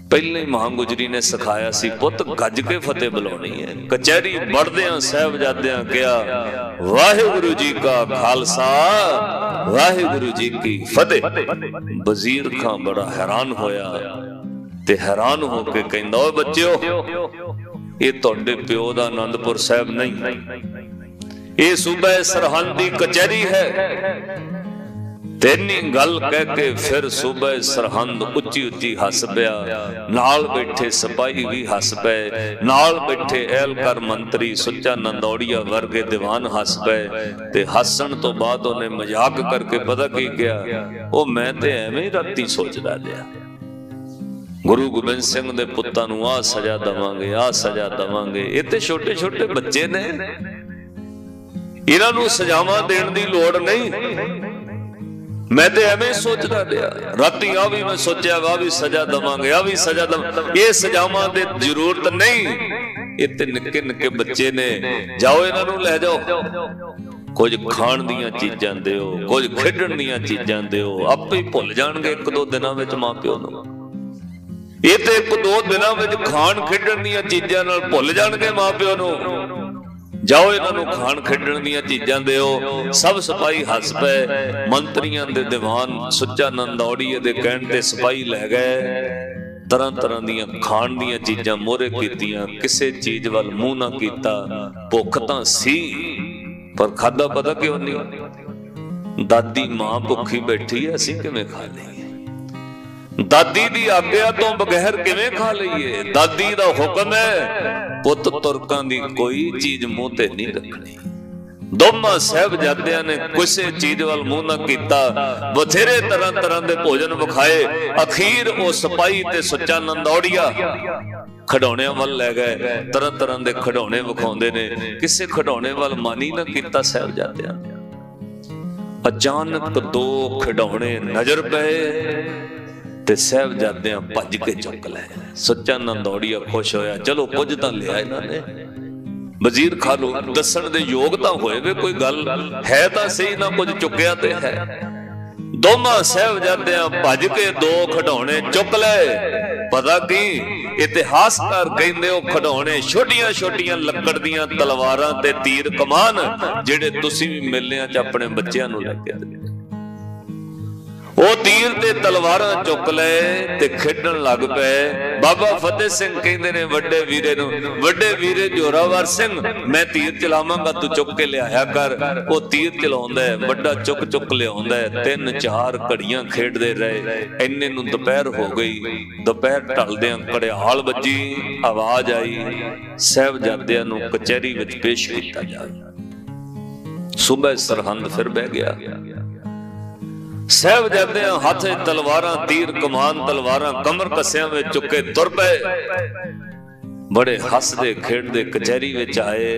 पहले ही मां गुजरी ने सिखाया सी, पुत गज के फतेह बुलानी है। कचहरी बढ़दियां साहिबजादियां कहा, वाहिगुरु जी का खालसा वाहिगुरु जी की फतेह। वजीर खां बड़ा हैरान होया ते हैरान होके कहंदा, ओ बच्चो, ये तुहाडे प्यो दा आनंदपुर साहिब नहीं, ये सूबा सरहंद दी कचहरी है। तेनी गल कह के फिर सूबा सरहंद उच्ची उच्ची हस पिया। नाल बैठे सिपाही भी हस पे, नाल बैठे एहलकार मंत्री सुच्चा नंदौड़िया वर्गे दीवान हस पे। ते हसन तो बाद उन्हें मजाक करके पता की किया, ओ मैं ते एवें ही राती सोचदा रहा, गुरु गोबिंद सिंह दे पुत्तां नूं आ सजा दवांगे, आ सजा दवांगे। ये ते छोटे छोटे बच्चे ने, इन्हां नूं सजावां देण दी लोड़ नहीं। मैं तो एवें सोचता रहा, राती आ भी मैं सोचा आ भी सजा दवांगे, आ भी सजा दवांगे। ये सजावां दी जरूरत नहीं, ये ते निक्के निक्के बच्चे ने, जाओ इन्हां नूं लै जाओ, कुछ खाण दीयां चीजां दिओ, कुछ खेडण दीयां चीजां दिओ, आपे ही भुल जाणगे 1-2 दिनां विच मां प्यो नूं। ये ते 1-2 दिनां विच खाण खेडण दीयां चीजां नाल भुल जाणगे मां प्यो नूं। जाओ इन्हों खाण खेडण दीयां चीजां दिओ। सब सिपाही हस पे। मंत्रियों दे दीवान सुच्चा नंदौड़िए दे कहण ते सिपाही लै गए। तरह तरह दीयां खाण दीयां चीजां मोहरे कीतियां, किसे चीज वाल मूंह ना कीता। भुख तां सी पर खादा पता क्यों नहीं। दादी मां भुखी बैठी है, असीं किवें खा लईए? दादी दी आग्या तो बगैर किवें खा लईए? दादी दा हुक्म है, पुत तुरकां दी कोई चीज मुंह ते नहीं रखनी। दोवां साहिबजादियां ने किसी चीज वाल मुंह ना कीता। बथेरे तरह तरह दे भोजन विखाए। अखीर वो सिपाही ते सुच्चा नंदौड़िया खिडौने वाल लै गए। तरह तरह दे खिडौने विखाउंदे ने, किसी खिडौने वाल मन ही ना कीता साहिबजादियां। अचानक 2 खिडौने नजर पे ते साहिबजादियां भज के चुक लै। सच्चा नंदौड़िया खुश होया, चलो कुछ तां लिया इन्हां ने। वजीर खान नूं दस्सण दे योग तां होए वे, कोई गल है तां सही, ना कुछ चुकिया ते है। दोवां साहिबजादियां भज के 2 खिडौने चुक लै। पता की इतिहासकार कहंदे ओ खिडौने छोटियां छोटियां लक्कड़ दीयां तलवारां ते तीर कमान, जिहड़े तुसीं भी मेलिਆਂ 'ਚ अपने बच्चिਆਂ ਨੂੰ ਲੈ के दिंदे। वो तीर ते तलवारां चुक ले ते खेडण लग पे। बाबा फतेह सिंह कहंदे ने वड्डे वीरे नूं, वड्डे वीरे जोरावर सिंह, मैं तीर चलावांगा, तू चुक के लिआया कर। वो तीर चलाउंदा है, वड्डा चुक चुक लिआउंदा है। 3-4 घड़ियां खेडदे रहे। इन्ने नूं दोपहर हो गई। दोपहर ढलदियां घड़ियाल वजी, आवाज आई, साहिबजादियां नूं कचहरी विच पेश कीता जाए। सूबा सरहंद फिर बह गया। साहिबजादियां हाथ तलवारां तीर कमान तलवारां कमर कसियां में चुके तुर पे। बड़े हसदे खेडदे कचहरी विच आए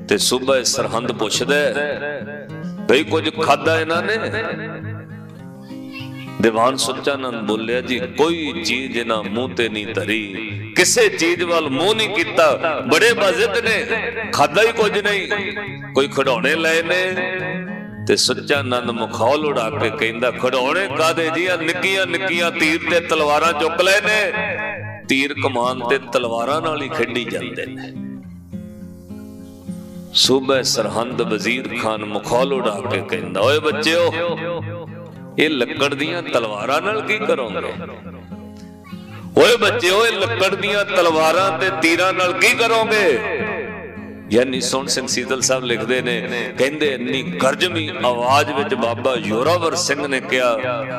ते सूबा सरहंद पुछदे, भाई कुछ खादा इन्हां ने? दीवान सुच्चानंद बोलिया, जी कोई चीज इन्हां मुंह ते नहीं धरी, किसे चीज वाल मुंह नहीं कीता। बड़े बाजिद ने, खादा ही कुछ नहीं। कोई खिडौने लाए ने ते सच्चानंद मखौल उड़ा के कहंदा, खिडौने कादे जी? निक्कियां निक्कियां तीर ते तलवारां चुक ले ने, तीर कमान ते तलवारां नाल ही खेडी जांदे ने। सूबा सरहंद वजीर खान मखौल उड़ा के कहंदा, ओए बच्चो, ये लक्कड़ दीयां तलवारां नाल की करोगे? ओए बच्चे ओए लकड़ दियां तलवारां ते तीरां नाल की करोगे? यानी सोहन सिंह सीतल साहब लिखते ने, कहंदे इन्नी गर्जमी आवाज विच बाबा जोरावर सिंह ने कहा,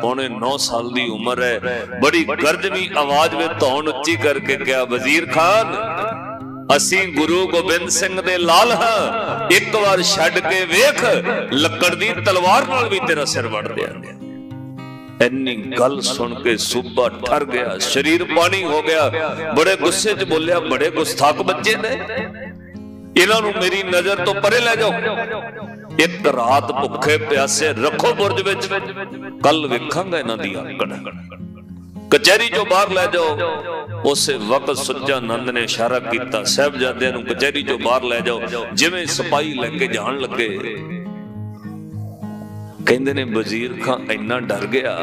पौने 9 साल की उम्र है, बड़ी गर्जमी आवाज में धौन उच्ची करके कहा, वजीर खान असी गुरु गोबिंद सिंह दे लाल हां, एक बार छड्ड के वेख, लकड़ दी तलवार नाल भी तेरा सिर वड़ देंगे। इन्नी गल सुन के सूबा ठर गया, शरीर पानी हो गया, बड़े गुस्से च बोलिया, बड़े गुस्ताख बच्चे ने, इन्हां नूं मेरी नजर तो परे ले जाओ, एक रात भुखे प्यासे रखो बुर्ज विच, कल वेखांगा इन्हां दी आकड़। कचहरी चों बाहर ले जाओ। उस वक्त सुच्चा नंद ने इशारा किया, साहिबजादियां नूं कचहरी चों बाहर ले जाओ। जिवें सिपाही लगे जान लगे, कहंदे ने वजीर खां इन्ना डर गया,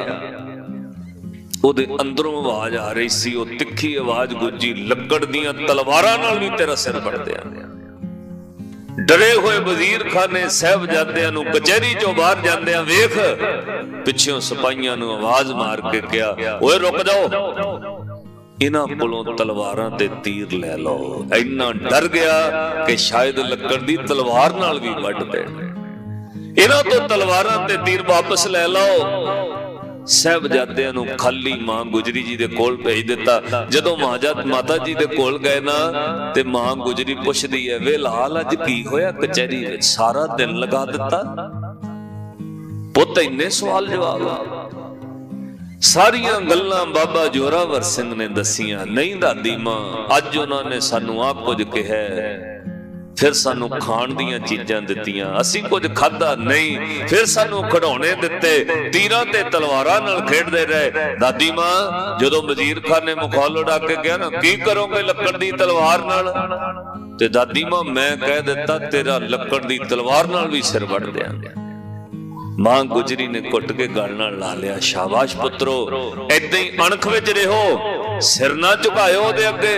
ओदे अंदरों आवाज आ रही सी, ओ तिखी आवाज गुजी, लकड़ दियां तलवारां नाल भी तेरा सिर वड़ देंगे। डरे हुए वजीर खान ने साहिबजादियां नूं कचहरी चों बाहर जांदियां वेख, पिछों सिपाहियां नूं आवाज मार के कहा, ओए रुक जाओ, इन्हां कोलों तलवारां ते तीर ले लो। इन्ना डर गया कि शायद लकड़ दी तलवार नाल भी वड़ देण, इन्हां तो तलवारां ते तीर वापस ले लो। साहिबजादियां नूं खाली मां गुजरी जी दे कोल भेज दिता। जदों माता जी दे कोल गए ना, ते मां गुजरी पुछदी है, वे लाल अज की होया कचहरी विच, सारा दिन लगा दिता? पुत इन्ने सवाल जवाब। सारियां गल्लां बाबा जोरावर सिंह ने दसियां। नहीं दादी मां, अज उन्होंने सानू आ कुछ कहा, फिर सानू खाण दियां चीजां दित्तियां, असीं कुछ खाधा नहीं, फिर सानू खिडौणे दिते, तीरां ते तलवारां नाल खेडदे रहे। दादी मां, जदों वजीर खान ने मखौल उड़ा के कहा ना, की करोगे लकड़ दी तलवार नाल, ते दादी मां मैं कह दिता, तेरा लकड़ दी तलवार नाल भी सिर वड़ देंगे। मां गुजरी ने कुट के गल नाल ला लिया, शाबाश पुत्रो, ऐदां ही अणख विच रहो, सिर ना झुकायो ओदे अगे,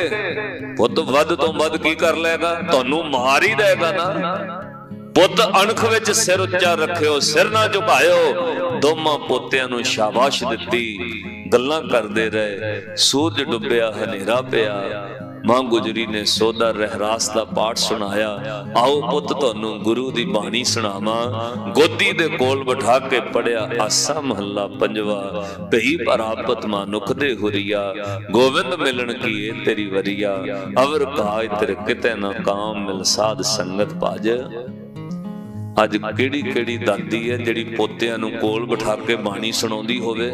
पुत वध तो वध की कर लेगा, तुहानू मार ही देगा ना। पुत अणख विच सिर उच्चा रखियो, सिर ना झुकायो। दोवां पोतियां नू शाबाश दित्ती, गल्लां करदे रहे। सूरज डुबिया, हनेरा पिया। मां गुजरी ने सोदा रहरास दा पाठ सुनाया। आओ पुत तुहानू गुरु दी बाणी सुनावां। गोदी दे कोल बिठा के पढ़िया, आसा महला पंजवा, भई परापत मानुख दे हुरिया, गोविंद मिलन की ए तेरी वरिया, अवर काय तेरे किते ना काम, मिल साध संगत पाज। अज केड़ी केड़ी दादी है जिहड़ी पोतियां नू कोल बिठा के बाणी सुणाउंदी होवे?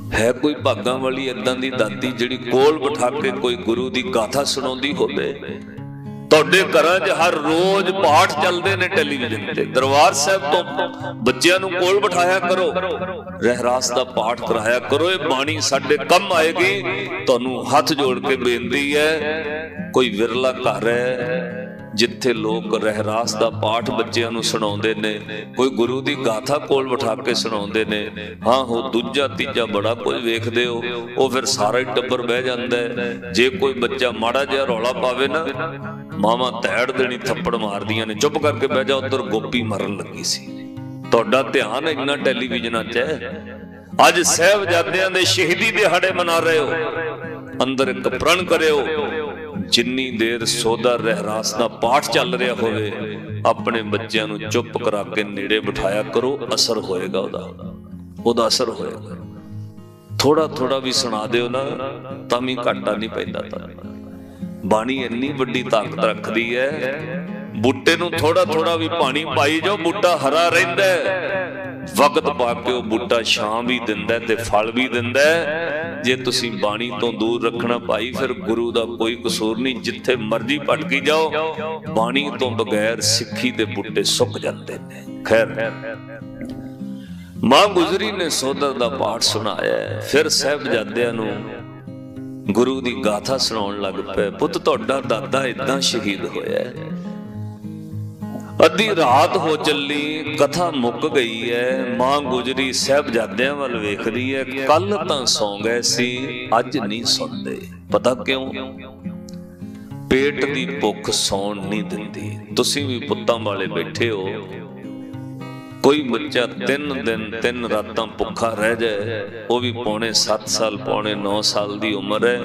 है कोई भागां वाली इदां दी दादी जिहड़ी कोल बिठा के कोई गुरु दी गाथा सुणाउंदी होवे? तुहाडे घरां 'च हर रोज पाठ चलदे ने टेलीविजन ते। दरबार साहिब तो बच्चियां नू कोल बिठाया करो, रहरास दा पाठ कराया करो, ये बाणी साडे कम आएगी। तुहानू हथ जोड़ के बेनती है, कोई विरला घर है जिथे लोग रहरास दा पाठ बच्चियां नू सुणाउंदे ने, कोई गुरु दी गाथा कोल बिठा के सुणाउंदे ने। हाँ हो दूजा तीजा बड़ा कुछ वेखदे हो, वो फिर सारा ही टब्बर बह जांदा है। जे कोई बच्चा माड़ा जिहा रौला पावे ना, मावां तैड़ देनी, थप्पड़ मारदियां ने, चुप करके बह जा, उधर गोपी मरन लगी सी। तुहाडा ध्यान इन्ना टेलीविजन च है। अज साहिबजादियां दे शहीदी दिहाड़े मना रहे हो, अंदर एक प्रण करे हो। जिन्नी देर सोदा रहरास दा पाठ चल रहा होवे, अपने बच्चों नू चुप करा के नेड़े बिठाया करो, असर होएगा, ओदा असर होएगा। थोड़ा थोड़ा भी सुना दिओ ना, तां भी घाटा नहीं पैंदा। बाणी इन्नी वड्डी ताकत रखदी है, बूटे नू थोड़ा थोड़ा भी पानी पाई जाओ, बूटा हरा रहिंदा है। वक्त पा के वो बूटा छां भी दिंदा ते फल भी दिंदा। जे तुसी बाणी तो दूर रखना भाई, फिर गुरु दा कोई कसूर नहीं, जिथे मर्जी भटकी जाओ, बाणी तो बगैर सिक्खी दे बूटे सुक जाते हैं। खैर, मां गुजरी ने सोदर दा पाठ सुनाया, फिर साहिबजादियां नू गुरु दी गाथा सुनाउण लग पे। पुत तुहाडा दादा इदां शहीद होया है। अद्धी रात हो चली, कथा मुक गई है। मां गुजरी साहिबजादियां वल वेखदी है, कल तां सौ गए सी, अज नहीं सौंदे। पता क्यों? पेट दी भुख सौण नहीं दिंदी। तुसीं भी पुत्तां वाले बैठे हो, कोई बच्चा 3 दिन 3 रातां भुखा रह जाए, वो भी पौने 7 साल पौने 9 साल की उम्र है,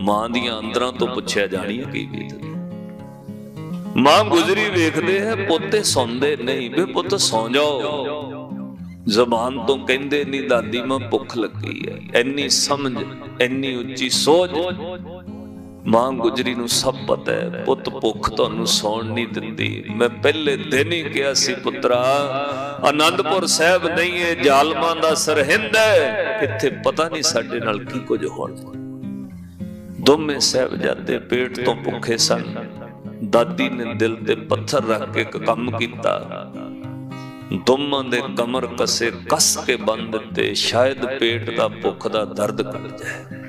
मां दियां अंदरां तो पुछया जानी है की बीतदी। मां गुजरी वेखदे है, पोते सौंदे नहीं, वे पुत सौ जाओ। जबान तो कहंदे नहीं, दादी मां भुख लगी है। इन्नी समझ, इन्नी उच्ची सोच मां गुजरी नूं सब पता है, पुत भुख तुहानूं सौण नहीं दिंदी। मैं पहले दिन ही कहा सी, पुत्रा आनंदपुर साहिब नहीं है, जालमां दा सरहिंद है, इत्थे पता नहीं साडे नाल की कुछ होना। दोवें साहिबजादे पेट तो भुखे सन। दादी ने दिल ते पत्थर रख के एक काम कीता, दोवां दे कमर कसे कस के बंद दिते, शायद पेट दा भुख दा दर्द कट जाए।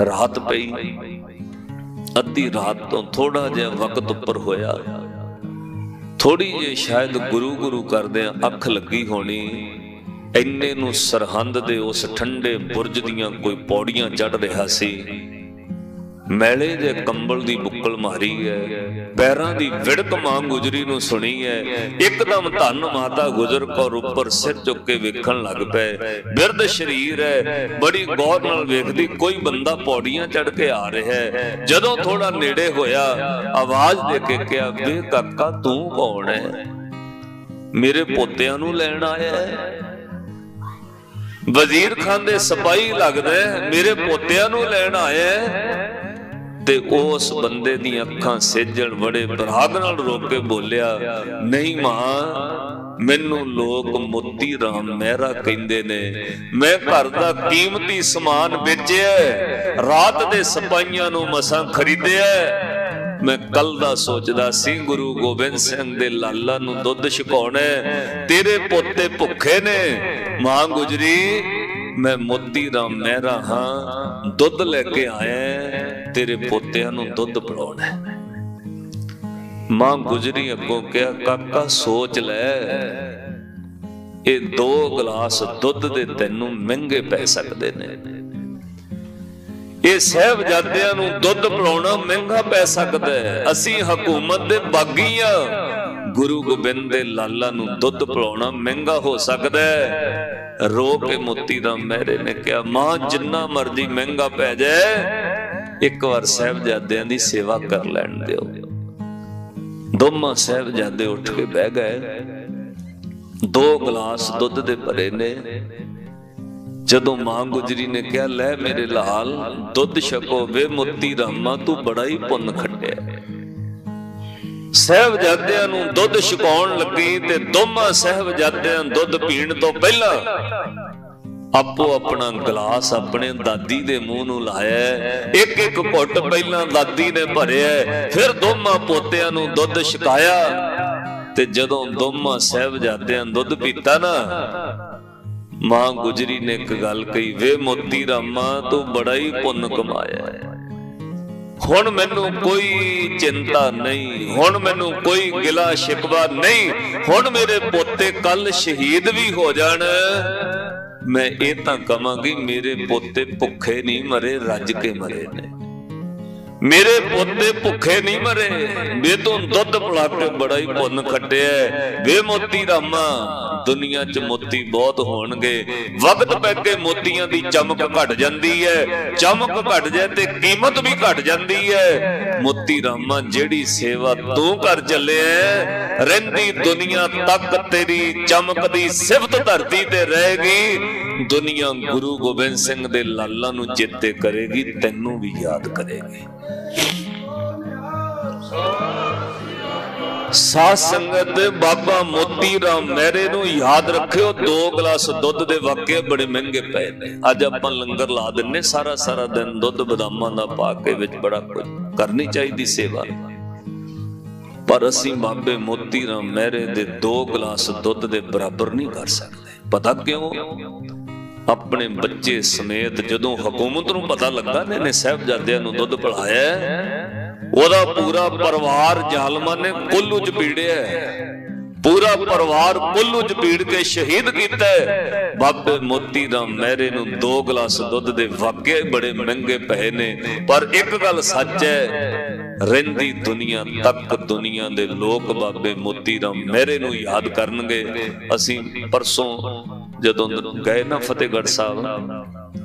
रात पई, अद्धी रात तो थोड़ा जिहा वक्त उपर होया, थोड़ी जी शायद गुरु गुरु करदे अख लगी होनी। इन्ने नूं सरहंद दे उस ठंडे बुरज दियां कोई पौड़ियां चढ़ रहा सी। मैले जे कंबल दी बुक्कल मारी है, पैरां दी विड़क मां गुजरी नूं सुनी है। एकदम धन माता गुजर कौर उपर सिर चुक के वेखण लग पे। बिरध शरीर है, बड़ी गौर नाल वेखदी, कोई बंदा पौड़ियां चढ़ के आ रहा है। जदों थोड़ा नेड़े होया, आवाज दे के कहा, वे काका तू कौन है? मेरे पोतियां नूं लैण आया है? वजीर खान दे सिपाही लगदा है, मेरे पोतियां नूं लैण आया है? ते उस बंदे दी अखां सेजण, बड़े बराग नाल रोक के बोलिया, नहीं मां, मैनू लोग मोती राम मेहरा कहंदे ने, मैं घर दा कीमती समान बेचिया, रात दे सिपाहियां नूं मसां खरीदिया। मैं कल दा सोचदा सी, गुरु गोबिंद सिंह दे लाला नूं दुध छकाउणा, तेरे पोते भुखे ने। मां गुजरी, मैं मोती राम मेहरा हाँ, दुध लेके आया, तेरे पोतियां नूं दुध पिलाउणा। मां गुजरी अगों कहा, काका सोच लै, ये 2 गिलास दुध दे तैनूं महंगे पै सकदे ने। ये साहिबजादियां नूं दुध पिलाउणा महंगा पै सकदा है। असीं हुकूमत दे बागी आ, गुरु गोबिंद दे लाला नूं दुध पिलाउणा महंगा हो सकदा है। रो के मोती राम मेहरे ने कहा, मां जिन्ना मर्जी महंगा पै जाए, एक बार साहिबजादियां दी सेवा कर लैण दिओ। दोवां साहिबजादे उठ के बह गए। 2 गिलास दुध दे भरे ने। जदों मां गुजरी ने कहा, लै मेरे लाल दुध छको, वे मोती रामा तू बड़ा ही पुन खट्टिया। साहिबजादियां नूं दुध छकाउण लगी, ते दोवां साहिबजादियां दुध पीण तो पहला आपो अपना गिलास अपने दादी दे मुंह नूं लाया। एक एक घुट पहला दादी ने भरिया, फिर दोवां पोतियां नूं दुध छकाया। ते जदों दोवां साहिबजादियां दुध पीता ना, मां गुजरी ने एक गल कही, वे मोती रामा तू बड़ा ही पुन कमाया है। हुण मैनू कोई चिंता नहीं, हुण मैनू कोई गिला शिकवा नहीं। हुण मेरे पोते कल शहीद भी हो जाण, मैं ये तां कहांगी, मेरे पोते भुखे नहीं मरे, रज के मरे ने। मेरे पोते भुखे नहीं मरे, वे तो दुध पिला के बड़ा ही पुन खट्टिया। वे मोती रामा, दुनिया च मोती बहुत होणगे, वक्त पै के मोतियां दी चमक घट जांदी है। चमक घट जाए ते कीमत भी घट जांदी है। मोती रामा, जेड़ी सेवा तू कर चले, रहिंदी दुनिया तक तेरी चमक दी सिफत धरती ते रहेगी। दुनिया गुरु गोबिंद सिंह दे लाला नूं चेते करेगी, तैनूं भी याद करेगी। साध संगत बाबा मोती राम मेहरे नूं याद रखियो। 2 गिलास दुध दे वाकई बड़े महंगे पे ने। अज आपां लंगर ला दिन्ने, सारा सारा दिन दुध बदामां दा पा के विच बड़ा कुछ करनी चाहिदी सेवा, पर असीं बाबे मोती राम मेहरे दे 2 गिलास दुध दे बराबर नहीं कर सकते। पता क्यों? अपने बच्चे समेत जदों हुकूमत नूं पता लगा ने साहिबजादियां नूं दुध पिलाया, ओदा पूरा परिवार जालमां ने कोल्लू च पीड़िया। पूरा परिवार कोल्लू च पीड़ के शहीद कीता। बाबे मोती राम मेहरे नूं 2 गिलास दुध दे वाकई बड़े महंगे पए ने, पर एक गल सच है, रहिंदी दुनिया तक दुनिया दे लोक बाबे मोती राम मेहरे नूं याद करनगे। असीं परसों जदों गए ना फतेहगढ़ साहब,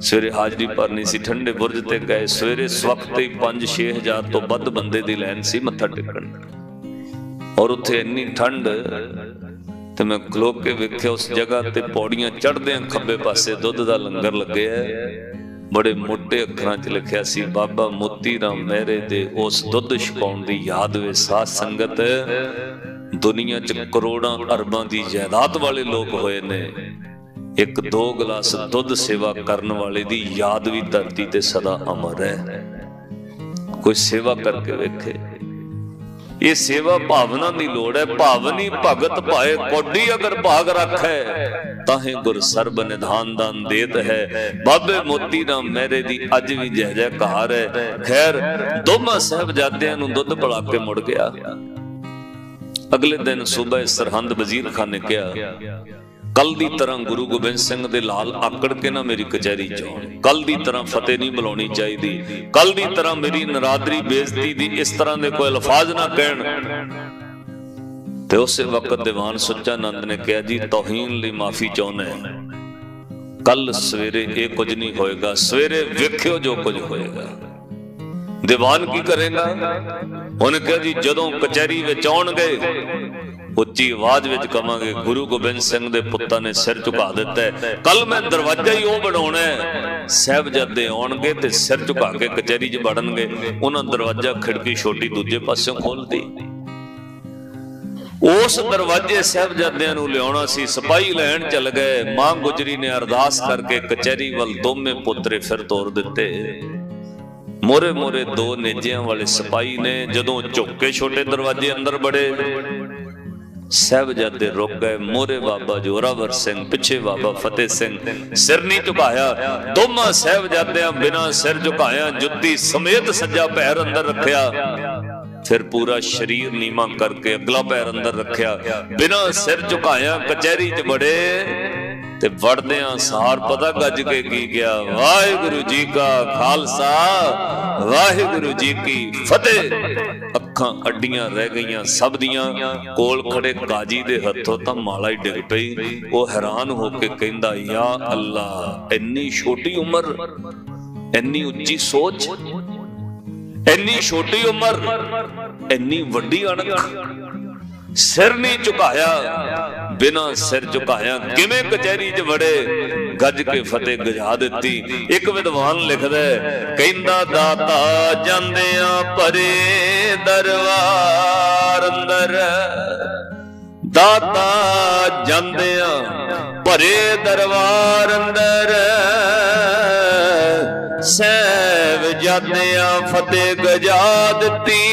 सवेरे हाजरी भरनी सी, ठंडे बुरज ते गए। सवेरे इस वक्त ही 5-6 हज़ार तो वध बंदे दी लैन सी मत्था टेकण, और उत्थे इन्नी ठंड ते मैं खलो के वेख्या उस जगह ते पौड़ियां चढ़दे खब्बे पासे दुध दा लंगर लगे है। बड़े मोटे अखरां च लिखिया सी बाबा मोती राम मेहरे दे उस दुध छकाउण दी याद वे साध संगत। दुनिया च करोड़ां अरबां दी जायदाद वाले लोग होए ने, 1-2 गिलास दुध सेवा करन वाले दी याद भी धरती ते सदा अमर है। कोई सेवा करके वेखे, ये सेवा भावना की लोड़ है। भावनी भगत पाए कोडी अगर भाग रखे, ताहे गुर सरब निधान दान देत है। बाबे मोती राम मेहरे दी अज भी जय जयकार है। खैर दोवां साहिबजादियां नूं दुध पिला के मुड़ गया। अगले दिन सूबा सरहंद वजीर खान ने कहा, कल दी तरह गुरु गोबिंद सिंह दे लाल आकड़ के ना मेरी कचहरी च, कल दी तरह फतेह नहीं बुलानी चाहिए, कल दी तरह मेरी नरादरी बेइज्जती दी इस तरह दे कोई अल्फाज ना कहण। ते उस वक्त दीवान सुच्चा नंद ने कहा, जी तौहीन लई माफी चाहुंदा है, कल सवेरे ये कुछ नहीं होएगा, सवेरे वेखियो जो कुछ होएगा। दीवान की करेगा? उन्हें कहा जी जदों कचहरी विच आउणगे उच्ची आवाज विच कहांगे गुरु गोबिंद सिंह दे पुत्तां ने सिर झुका दिता है, कल मैं दरवाजा ही वो बनाउणा है। साहिबजादे आउणगे ते सिर झुका के कचहरी च वड़नगे, उन्हां दरवाजा खिड़की छोटी दूजे पासों खोल दी। उस दरवाजे साहिबजादियां नूं लियाउणा सी, सिपाही लैण चल गए। मां गुजरी ने अरदास करके कचहरी वल दोवें पुत्रे फिर तोर दिते। मोरे मोरे 2 नेजियां वाले सिपाही ने जदों झुक के छोटे दरवाजे अंदर बड़े, साहिबजादे रुक गए। मोरे बाबा जोरावर सिंह, पिछे बाबा फतेह सिंह, सिर नहीं झुकाया। दोवां साहिबजादियां बिना सिर झुकाया जुत्ती समेत सज्जा पैर अंदर रखिया, फिर पूरा शरीर नीमा करके अगला पैर अंदर रखिया, बिना सिर झुकाया कचहरी च बड़े। ते वड़दियां सार पता गज के की गया, वाहिगुरु जी का खालसा वाहिगुरु जी की फतेह। अखां अड्डियां रह गईयां सब दियां। कोल खड़े काजी दे हथों तां माला ही डिग पई। वो हैरान होके कहंदा, या अल्लाह, इन्नी छोटी उम्र, इन्नी उच्ची सोच, इन्नी छोटी उम्र, इन्नी वड्डी अणख। सिर नहीं झुकाया, बिना सिर झुकाया किवें कचहरी च वड़े, गज के फतेह गजा दिती। एक विद्वान लिखदा है, कहंदा दाता जांदियां भरे दरबार अंदर, दाता जांदियां भरे दरबार अंदर, साहिबजादियां फतेह गजा दिती।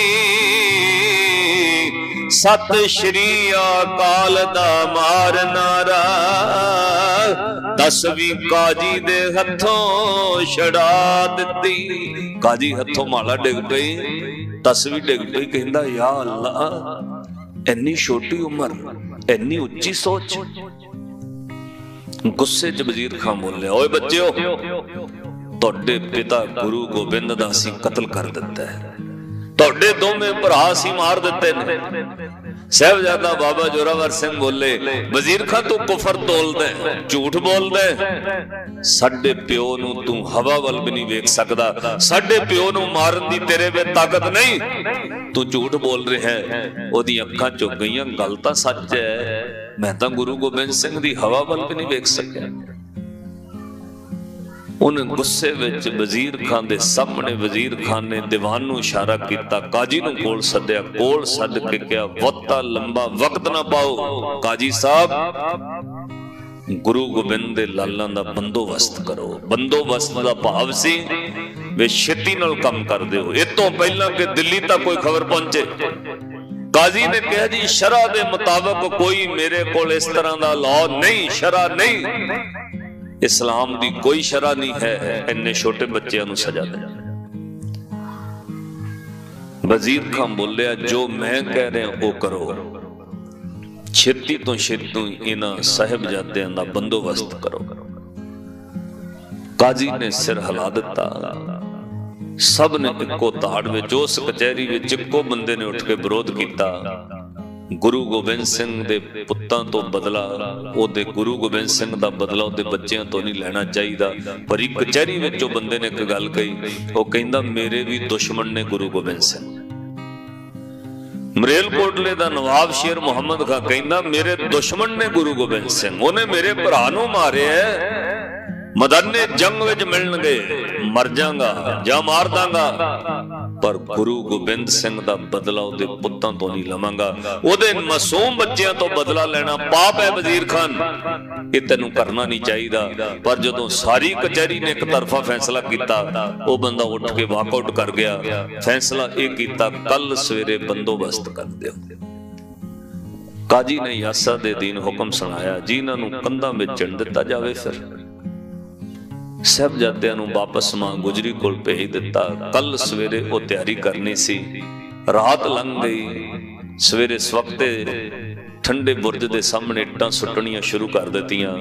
सत श्री अकाल दा मार नारा, 10वीं काजी दे हथों छड़ा दिती। काजी हथों माला डिग पई, 10वीं डिग पई। कहंदा, या अल्लाह, इन्नी छोटी उम्र, इन्नी उच्ची सोच। गुस्से च वजीर खान बोले, ओए बच्चों, तुहाडे पिता गुरु गोबिंद दा असीं कतल कर दिता है, तुहाडे दोवें भरा असीं मार दिते ने। साहिबजादा बाबा जोरावर सिंह बोले, वजीर खान तू कुफर तोलदा है, झूठ बोलदा है। साडे प्यो नूं तू हवा वल भी नहीं वेख सकदा, साडे प्यो नूं मारन दी तेरे विच ताकत नहीं, तू झूठ बोल रहा है। ओदी अखां चुक गईयां, गल तां सच है, मैं तां गुरु गोबिंद सिंह दी हवा वल भी नहीं वेख सकिया। उन्हें गुस्से विच वजीर खान दे सामने वजीर खान ने दीवान नूं इशारा किया, काजी नूं कोल सद्या। कोल सद के कहा, वत्ता लंबा वक्त ना पाओ, काजी साहब गुरु गोबिंद दे लालां दा बंदोबस्त करो। बंदोबस्त दा भाव सी वे छेती नाल काम कर दिओ, इस तों पहलां कि दिल्ली तक कोई खबर पहुंचे। काजी ने कहा, जी शरा दे मुताबिक कोई मेरे कोल इस तरह दा लॉ नहीं, शरा नहीं, इस्लाम दी कोई शरा नहीं है इन्ने छोटे बच्चों नूं सजा दे। वजीर खान बोलिया, जो मैं कह रहा वो करो, छेती तो छेती इन्हां साहिबजादियां दा बंदोबस्त करो। काजी ने सिर हिला दिता, सब ने इक्को ताड़ विच उस कचहरी विच इक्को बंदे ने उठ के विरोध किया। गुरु गोबिंद सिंह दे पुत्तां तो बदला, ओदे गुरु गोबिंद सिंह दा बदला ओदे बच्चियां तो नहीं लेना चाहिए। पर एक कचहरी विच ओ बंदे ने एक गल कही, वो कहंदा मेरे भी दुश्मन ने गुरु गोबिंद सिंह। मरेलकोटले दा नवाब शेर मुहम्मद खां कहंदा मेरे दुश्मन ने गुरु गोबिंद सिंह, उन्हें मेरे भरा नूं मारिया, मैदाने जंग विच मिलणगे मर जांगा जां मार दांगा, पर गुरु गोबिंद सिंह दा बदला उहदे पुत्तां तो नहीं लवांगा, उहदे मासूम बच्चियां तो बदला लेना पाप है। वजीर खान ये तैनूं करना नहीं चाहिए। पर जदों सारी कचहरी ने एक तरफा फैसला किया, वो बंदा उठ के वाकआउट कर गया। फैसला यह किया कल सवेरे बंदोबस्त कर दिओ। काजी ने यासा दे दीन हुक्म सुनाया जी इन्हां नूं कंधां विच चिण दिता जावे। फिर साहिबजादियां नूं वापस मां गुजरी कोल भेज दिता। कल सवेरे वो तैयारी करनी सी, रात लंघ गई। सवेरे सवखते ठंडे बुरज दे सामने इट्टां सुट्टणियां शुरू कर दित्तियां।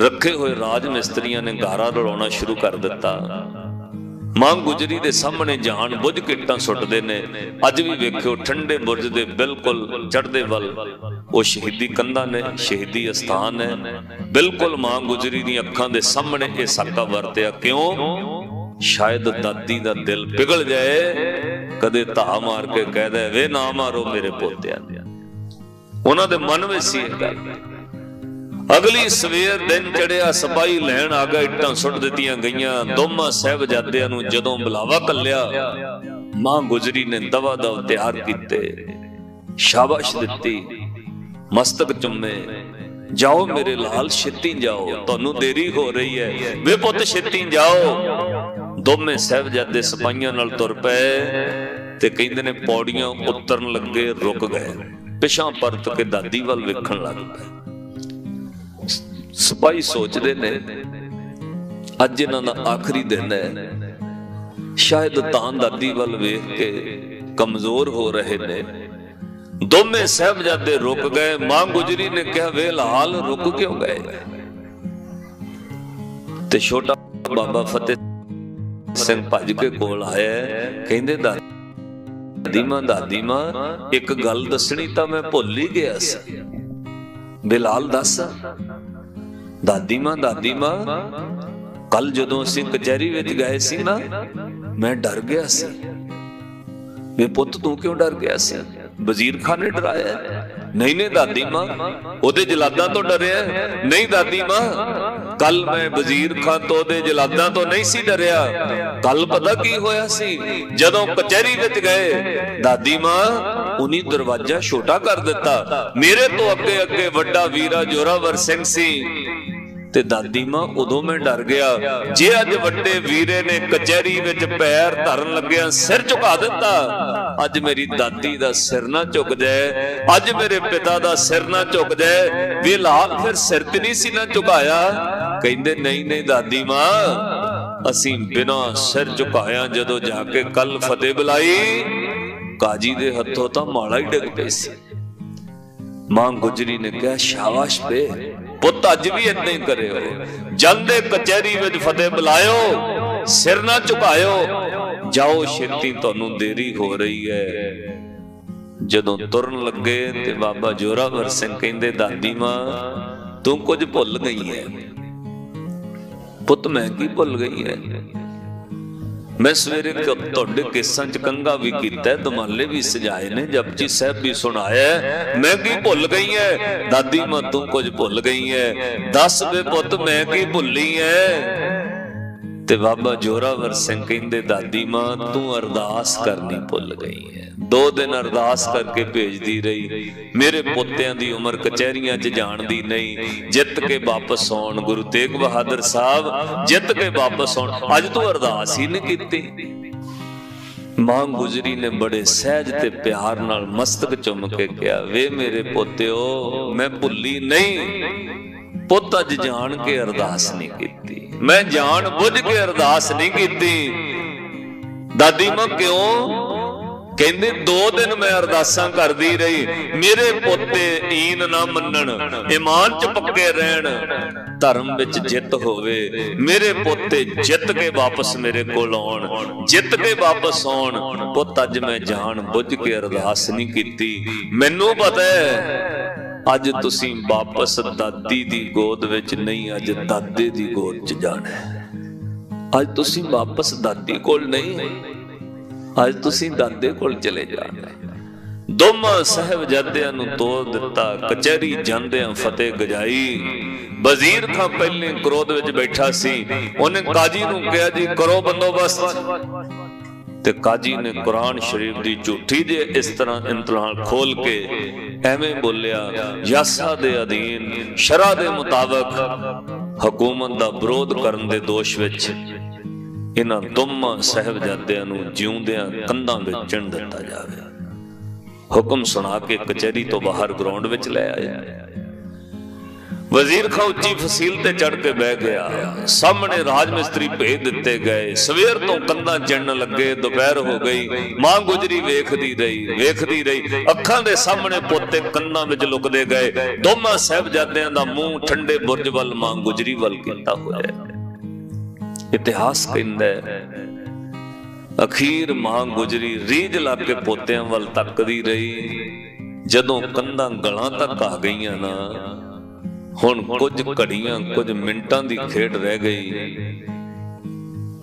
रखे हुए राज मिस्त्रियां ने गारा रलाउणा शुरू कर दिता। मां गुजरी दे सामने जान बुझ के इट्टां सुटदे ने। अज भी वेखियो ठंडे बुरज दे बिल्कुल चढ़दे वल वो शहीदी कंधा ने, शहीदी अस्थान है। बिल्कुल मां गुजरी दी अखां दे सामने ये साका वरतिया। क्यों? शायद दादी दा दिल पिघल जाए, कदे धा मार के कह दे वे ना मारो मेरे पोतिया। उन्हां दे मन विच सी गल। अगली सवेर दिन चढ़िया, सिपाही लैन आ गए, इट्टां सुट दित्तियां गईयां। दोवां साहिबजादियां नूं जदों बुलावा कल्लिया, मां गुजरी ने दवा दव तैयार कीते, शाबाश दित्ती, मस्तक चुम्मे, जाओ मेरे लाल छेती जाओ, तुहानूं देरी हो रही है, वे पुत छेती जाओ। दोवें साहिबजादे सिपाहियां नाल तुर पए ते कहंदे ने पौड़ियां उतरन लगे रुक गए, पिछां परत के दादी वल वेखण लग पए। सिपाही सोचते ने अज इन्हां दा आखिरी दिन है, शायद तां दादी वल वेख के कमजोर हो रहे ने। दोवें साहिबजादे रुक गए। मां गुजरी ने कहा वे लाल रुक क्यों गए? ते छोटा बाबा फतेह सिंह भज के कोल आया, कहंदे दादी मां एक गल दसनी तां मैं भुल ही गया सी। बिलाल दस। दादी मां कल जदों असीं कचहरी विच गए सी ना, मैं डर गया सी। वे पुत तू क्यों डर गया सी? वजीर खान ने डराया? नहीं नहीं दादी मां, ओदे जलादां तो डरिया। नहीं दादी मां, कल मैं वजीर खान तो ओदे जलादां तो नहीं सी डरिया। कल पता की होया सी, जदों कचहरी विच गए दादी मां उन्हीं दरवाजा छोटा कर दिता। मेरे तो अगे अगे वड्डा वीरा जोरावर सिंह सी ते दादी मां उदों मैं डर गया। जे अज वड्डे वीरे ने कचहरी विच पैर धरन लग्या सिर झुका दिता, अज मेरी दादी दा सिर ना झुक जाए, अज मेरे पिता दा सिर ना झुक जाए। वे लाल फिर सिर ते नहीं सी ना झुकाया? कहंदे नहीं नहीं दादी मां, असीं बिना सिर झुकाया जदों जाके कल फतेह बुलाई, काजी दे हथों तां माला ही डिग पई सी। मां गुजरी ने कहा शाबाश पे पुत, अज भी इदां ही करियो, जल्दे कचहरी विच फतेह बुलायो, सिर ना झुकायो, जाओ छेती तुहानूं देरी हो रही है। जदों तुरन लगे ते बाबा जोरावर सिंह कहंदे दादी मां तू कुछ भुल गई है। पुत मैं की भुल गई है? मैं सवेरे तुहाडे केसां च कंघा भी कीता, दमाले भी सजाए ने, जपजी साहब भी सुनाया, मैं की भुल गई है? दादी मां तू कुछ भुल गई है, दस वे पुत मैं की भुली है? ते बाबा जोरावर सिंह कहंदे दादी मां तू अरदास करनी भुल गई है। 2 दिन अरदास करके भेजदी रही, मेरे पोतियां दी उम्र कचहरियां च जाण दी नहीं, जित के वापस आउण, गुरु तेग बहादुर साहब जित के वापस आउण, अज तू अरदास ही नहीं कीती। मां गुजरी ने बड़े सहज ते प्यार नाल मस्तक चुम के कहा वे मेरे पोतियो मैं भुली नहीं, पुत अज जान के अरदास नहीं कीती, मैं जान बुझ के अरदास नहीं कीती। दादी मां क्यों? कहंदे 2 दिन मैं अरदासां करदी रही, मेरे पोते ईन ना मनन, ईमान च पक्के रहन, धर्म विच जित होवे, मेरे पोते जित के वापस मेरे कोल आउण, जित के वापस आउण। पुत अज मैं जान बुझ के अरदास नहीं कीती, मैनू पता है अज तुसीं वापस दादी दी गोद विच नहीं, अज दादे दी गोद च जाना है। अज तुसीं वापस दादी कोल नहीं, अज तुसीं दादे कोल चले जाना है। दोवां साहिबजादियां नूं तोड़ दिता, कचहरी जांदियां फतेह गजाई। वजीर खां पहले क्रोध विच बैठा सी, उहने काजी नूं कहा जी करो बंदोबस्त, ते काजी ने कुरान शरीफ दी झूठी जे इस तरह इम्तिहान खोल के एवें बोलिया, यासा दे अधीन शरा दे मुताबिक हुकूमत दा विरोध करन दे दोष विच इन्हां दोवां साहिबजादियां नूं जिउंदियां कंधां विच चिण दिता जावे। हुक्म सुना के कचहरी तो बाहर ग्राउंड विच ले आया। वजीर खां उच्ची फसील ते चढ़ के बह गया, सामने राजमिस्त्री भेज दिते गए। सवेर तो कंधां चिणन लगे, दोपहर हो गई। मां गुजरी वेखदी रही, अखां दे सामने पोते कंधां विच लुकदे गए। दोवां साहिबजादियां दा मूंह ठंडे बुरज वल मां गुजरी वल कीता होया। इतिहास कहंदा है अखीर मां गुजरी रीझ ला के पोतियां वल तकदी रही। जदों कंधां गलां तक आ गईयां ना, हुण कुछ घड़ियां कुछ मिंटां दी खेड रह गई।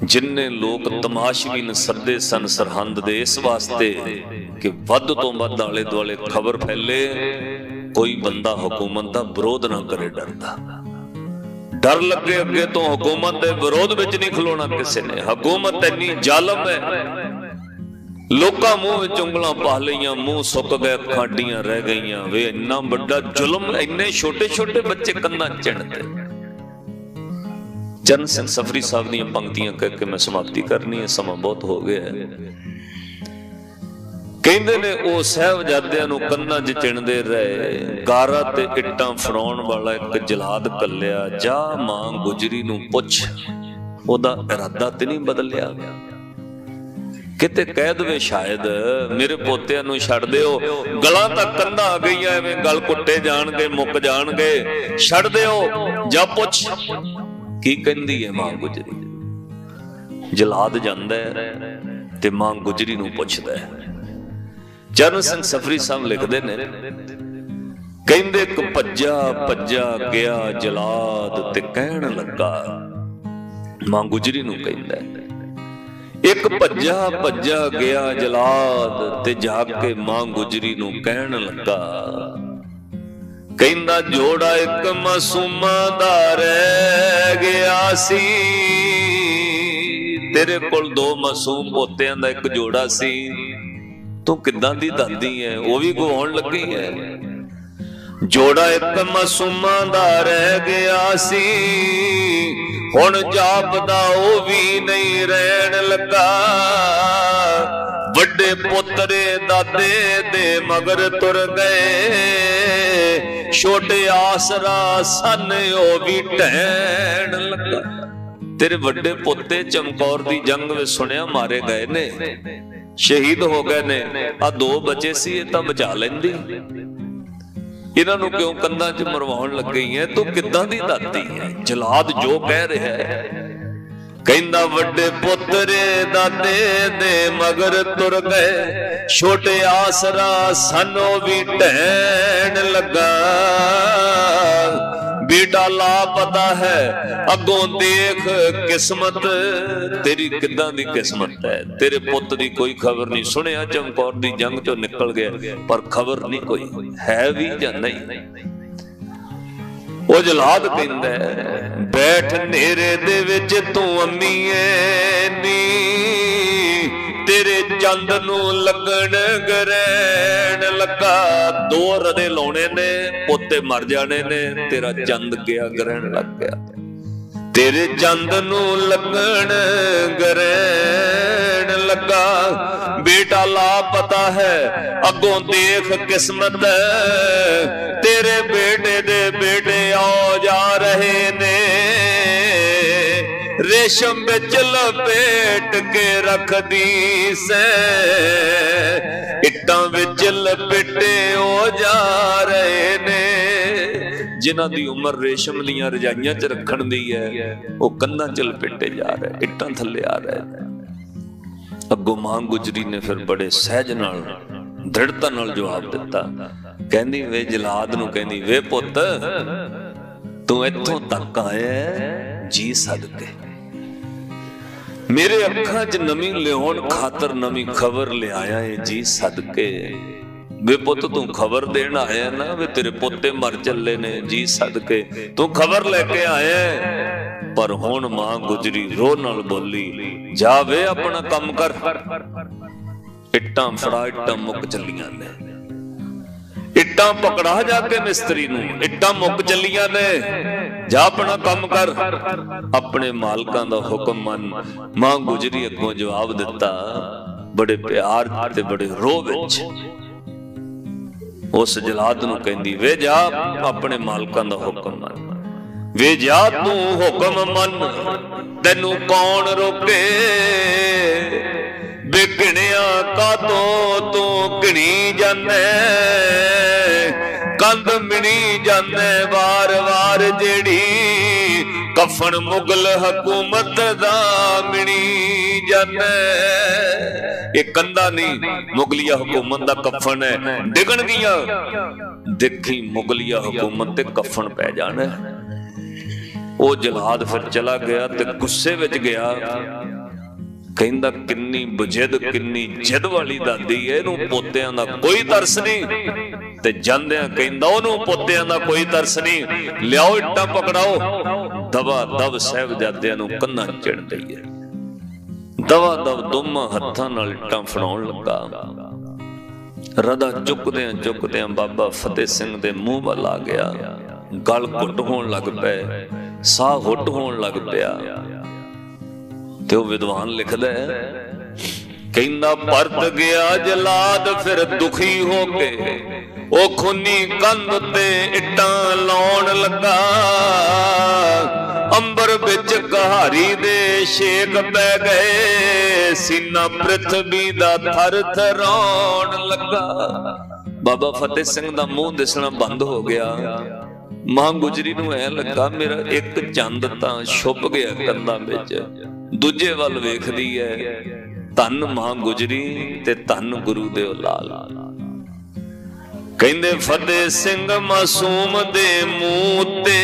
जिन्ने लोग तमाशबीन सदे सन सरहंद दे इस वास्ते कि वध तो वध आले दुआले खबर फैले, कोई बंदा हुकूमत दा विरोध ना करे। डर लगे अगे तो हुकूमत दे विरोध विच नहीं खलोना किसी ने। हुकूमत इन्नी जालम है, लोकां मूंह विच उंगलां पा लईयां, मूंह सुक गए, खाडियां रह गईयां। वे इन्ना बड़ा जुल्म, इन्ने छोटे छोटे बच्चे कंधां चिणदे। चरण सिंह सफरी साहब दी पंक्तियां कह के मैं समाप्ति करनी है, समा बहुत हो गया है। कहंदे ने ओ साहिबजादियां नूं कंधां 'च चिणदे रहे। गारा ते इट्टां फड़ाउण वाला एक जलाद कल्लिया, जा मां गुजरी नूं पुछ ओदा इरादा ते नहीं बदलिया, किते कह दवे शायद मेरे पोतियां नूं छड्ड दिओ। गलां तक कंधां आ गईयां, एवें गल कुट्टे जाणगे, मुक जाणगे, छड्ड दिओ, जा पुछ की कहंदी है मां गुजरी। जलाद जांदा है ते मां गुजरी नूं पुछदा है। चरण सिंह सफरी साहब लिखते ने, कहंदे कि भज्जा भज्जा गया जलाद ते कहण लगा, मां गुजरी नूं कहंदा है, एक भज्जा भज्जा गया जलाद ते जाके मां गुजरी नूं कहण लगा, कहंदा जोड़ा एक मासूमा दा रह गया सी। तेरे कोल 2 मासूम पोतियां दा एक जोड़ा सी, तू किदां दी दादी है, वो भी गवाउण लगी है। जोड़ा एक मासूमा दा रह गया सी, हुण जापदा ओ भी नहीं रहन लगा। वड्डे पुत्रे दादे दे मगर तुर गए, छोटे आसरा सन ओ भी ढहन लगा। तेरे वड्डे पोते चमकौर दी जंग में सुनिया मारे गए ने, शहीद हो गए ने। आ 2 बचे सी, तां बचा लैंदी, इन्हां नूं क्यों कंधां 'च मरवाउण लग गई है? तू किदां दी दादी है? जलाद जो कह रहा है, कहंदा वड्डे पुत्रे दादे दे मगर तुर गए, छोटे आसरा सानों भी ढहन लगा। बेटा लापता है अगों देख किस्मत तेरी किदां दी किस्मत है। तेरे पुत दी कोई खबर नहीं। सुनिया चमकौर दी जंग चों निकल गया, पर खबर नहीं कोई है भी जां नहीं। ओ जलाद कहंदा बैठ नेरे दे विच तू अम्मीए नी, तेरे चंद नूं लगण ग्रहण लगा। 2 रदे लाउणे ने, पोते मर जाने ने, तेरा चंद गया ग्रहण लग गया। तेरे चंद नूं लगण ग्रहण लगा। बेटा लापता है अगों देख किस्मत, तेरे बेटे दे बेटे आ जा रहे ने। रेशम बिच लपेट के रखदी से, इट्टां विच लपेटे ओ जा रहे ने। जिन्हां दी उम्र रेशम दियां रजाइयां च रखण दी है वो कंधां च लपेटे जा रहे, इट्टां थल्ले आ रहे। अगों मां गुजरी ने फिर बड़े सहज नाल दृढ़ता नाल जवाब दिता, कहंदी वे जलाद नूं कहंदी, वे पुत्त तू इत्थों तक आया जी सदके, मेरे अखां च नमी लियाउण खातर नवी खबर ले आया है जी सदके। वे पुत्त तू खबर देण आया ना, वे तेरे पोते मर चले ने जी सदके, तू खबर लेके आया। पर हुण मां गुजरी रो नाल बोली, जा वे अपना काम कर। इट्टां फड़ा, इट्टां मुक चलियां ने, इट्टां पकड़ा जाके मिस्त्री नूं, इट्टां मुक चलियां ने, जा अपना काम कर, अपने मालकां दा हुक्म मन। मां गुजरी अगों जवाब दिता बड़े प्यार ते बड़े रोह विच। उस जलाद नूं कहंदी, वे जा अपने मालकां दा हुक्म मन, वे जा तू हुक्म मन, तैनू कौन रोके। बिगड़िया कातों तू गिणी जाने, कंध मिणी जाने वार वार, जेड़ी कफन मुगल हुकूमत दा मिणी जाने। ये कंधा नहीं, मुगलिया हुकूमत दा कफन है, डिगण गिया देखी मुगलिया हुकूमत ते कफन पै जाना। वो जलाद फिर चला गया ते गुस्से विच गया, कहंदा किन्नी बजिद किन्नी जिद वाली दादी है, इहनूं पोतियां दा कोई तरस नहीं। ते जांदियां कहंदा ओनूं पोतियां दा कोई तरस नहीं, लियाओ इट्टां पकड़ाओ। दवा दव साहिबजादियां नूं कंधां चिण दईए, दवा दव दोवां हत्थां नाल इट्टां फड़ाउण लगा। रदा चुकदियां चुकदियां बाबा फतेह सिंह दे मूंह वल आ गया, गल घुट होण लग पए, साह हुट होण लग पिया। ते वो विद्वान लिखदा है, कहंदा परत गया जलाद फिर दुखी हो के, ओ खूनी कंध ते इट्टां लाउण लगा। अंबर बिच कहारी दे शेक पै गए, सीना पृथ्वी दा थर थराउण लगा। बाबा फतेह सिंह दा मुंह दिसना बंद हो गया। मां गुजरी नूं ऐ लगा मेरा एक चंद तां छुप गया कंधां विच। दूजे वल वेखदी है, धन मां गुजरी ते धन गुरु दे लाल। कहंदे फतेह सिंह मासूम दे मूंह ते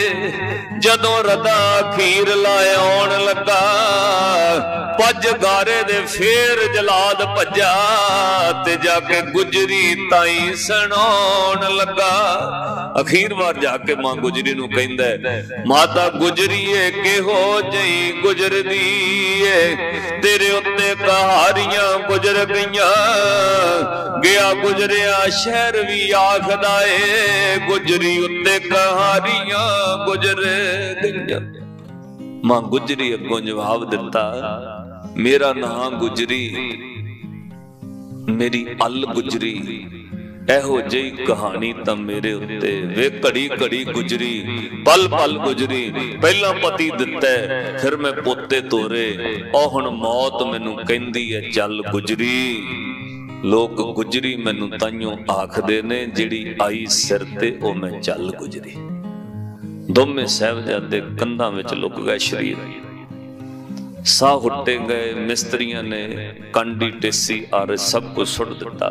जदों रदा खीर लाया आउण लगा, भज गारे दे फेर जलाद भज्या ते जाके गुजरी ताई सुणाउण लगा। अखीर बार जाके मां गुजरी नूं कहंदा है, माता गुजरीए किहो जई गुजरदी है, तेरे उत्ते कहारियां गुजर गईयां, गया गुजरिया शहर भी आखदा है, गुजरी उत्ते कहारियां गुजर गईयां। मां गुजरी अगों जवाब दिता, मेरा नाम गुजरी, मेरी अल गुजरी, एहो जही कहानी तां मेरे उत्ते वे घड़ी घड़ी गुजरी, पल पल गुजरी। पहला पति दिता फिर मैं पोते तोरे, ओ हुण मौत मैनू कहंदी है चल गुजरी। लोग गुजरी मैनू ताइयों आखदे ने, जिहड़ी आई सिर ते ओ मैं चल गुजरी। दोवें साहिबजादे कंधां विच लुक गए शरीर, साह हुट्टे गए। मिस्त्रियां ने कांडी टेसी आरे सब कुछ सुट दिता।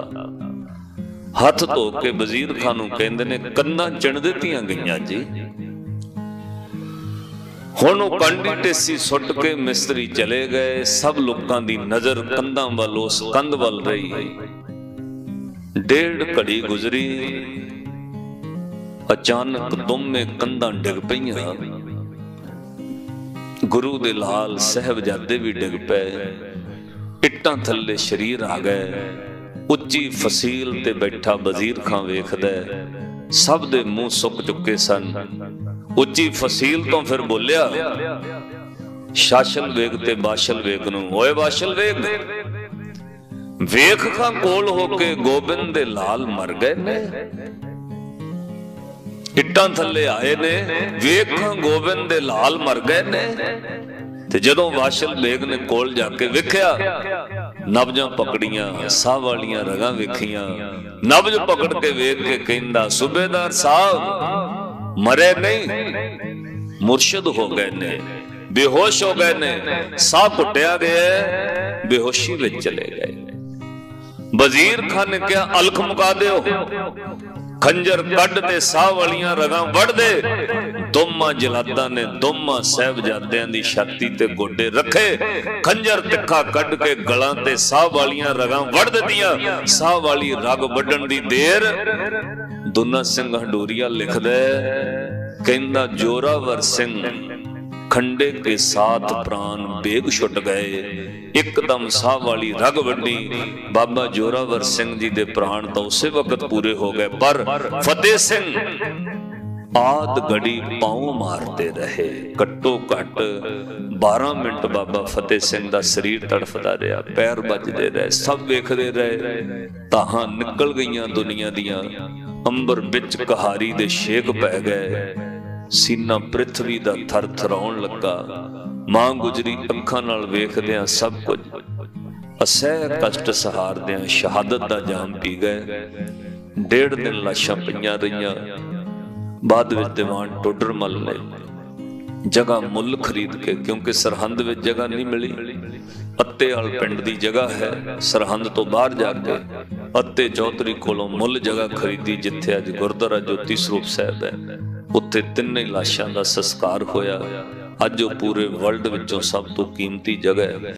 हथ धो के वजीर खान नूं कहंदे ने कंधां चिण दित्तियां गईयां जी। हुण ओह कांडी टेसी सुट के मिस्त्री चले गए। सब लोकां दी नजर कंधां वल, उस कंध वल रही। डेढ़ घड़ी गुजरी, अचानक दोवें कंधां डिग पईयां। गुरु दे लाल साहिबजादे भी डिग पे, इट्टां थल्ले शरीर आ गए। उच्ची फसील ते बैठा वजीर खां वेखदा, सब दे मुंह सुक चुके सन। उच्ची फसील तो फिर बोलिया, शाशल वेग ते बाशल वेग नूं, ओए बाशल वेग, वेख खां कोल होके गोबिंद दे लाल मर गए ने, इट्टां थल्ले आए ने, वेख खां गोबिंद दे लाल मर गए ने। ते जदों वाशल बेग ने कोल जाके वेख्या, नब्जां पकड़ियां, साह वालियां रगां वेखियां, नब्ज पकड़ के वेख के कहंदा सूबेदार साहब मरे नहीं, मुर्शद हो गए ने, बेहोश हो गए ने, साह घुटिया गया, बेहोशी में चले गए। वजीर खान ने क्या अलख मुका दो, खंजर कड दे, साह वालियां रगां वड़ दे। दोमा जलादा ने दोमा साहबजादियां दी छाती ते गोडे रखे, खंजर तिखा कड के गलां ते साह वालियां रगां वड़ दित्तियां। साह वाली रग वड्डण दी देर दुन्ना सिंह हडूरिया लिखदा कहंदा जोरावर सिंह खंडे के साथ प्राण बेग छुट गए। एकदम साह वाली रग वड्डी, बाबा जोरावर सिंह जी दे प्राण तो उसे वक्त पूरे हो गए। पर फतेह सिंह आद घड़ी पांव मारते रहे, घट्टो घट 12 मिनट बाबा फतेह सिंह दा शरीर तड़फदा रहा, पैर बजदे रहे, सब वेखदे रहे। ताहां निकल गईयां दुनिया दियां, अंबर बिच कहारी दे शेक पै गए, सीना पृथ्वी दा थर थराउण लगा। मां गुजरी अखां नाल वेखदियां सब कुछ असह कष्ट सहारदियां शहादत दा जाम पी गए। 1.5 दिन लाशां पईयां रहियां। बाद विच दीवान टोडरमल ने जगह मुल खरीद के, क्योंकि सरहंद में जगह नहीं मिली, अत्तेवाल पिंड की जगह है, सरहंद तो बाहर जाके अत्ते चौधरी कोलों मुल जगह खरीदी, जिथे अज गुरुद्वारा ज्योति स्वरूप साहब है। उत्थे 3 लाशां का संस्कार होया। अज वो पूरे वर्ल्ड विचों सब तो कीमती जगह है।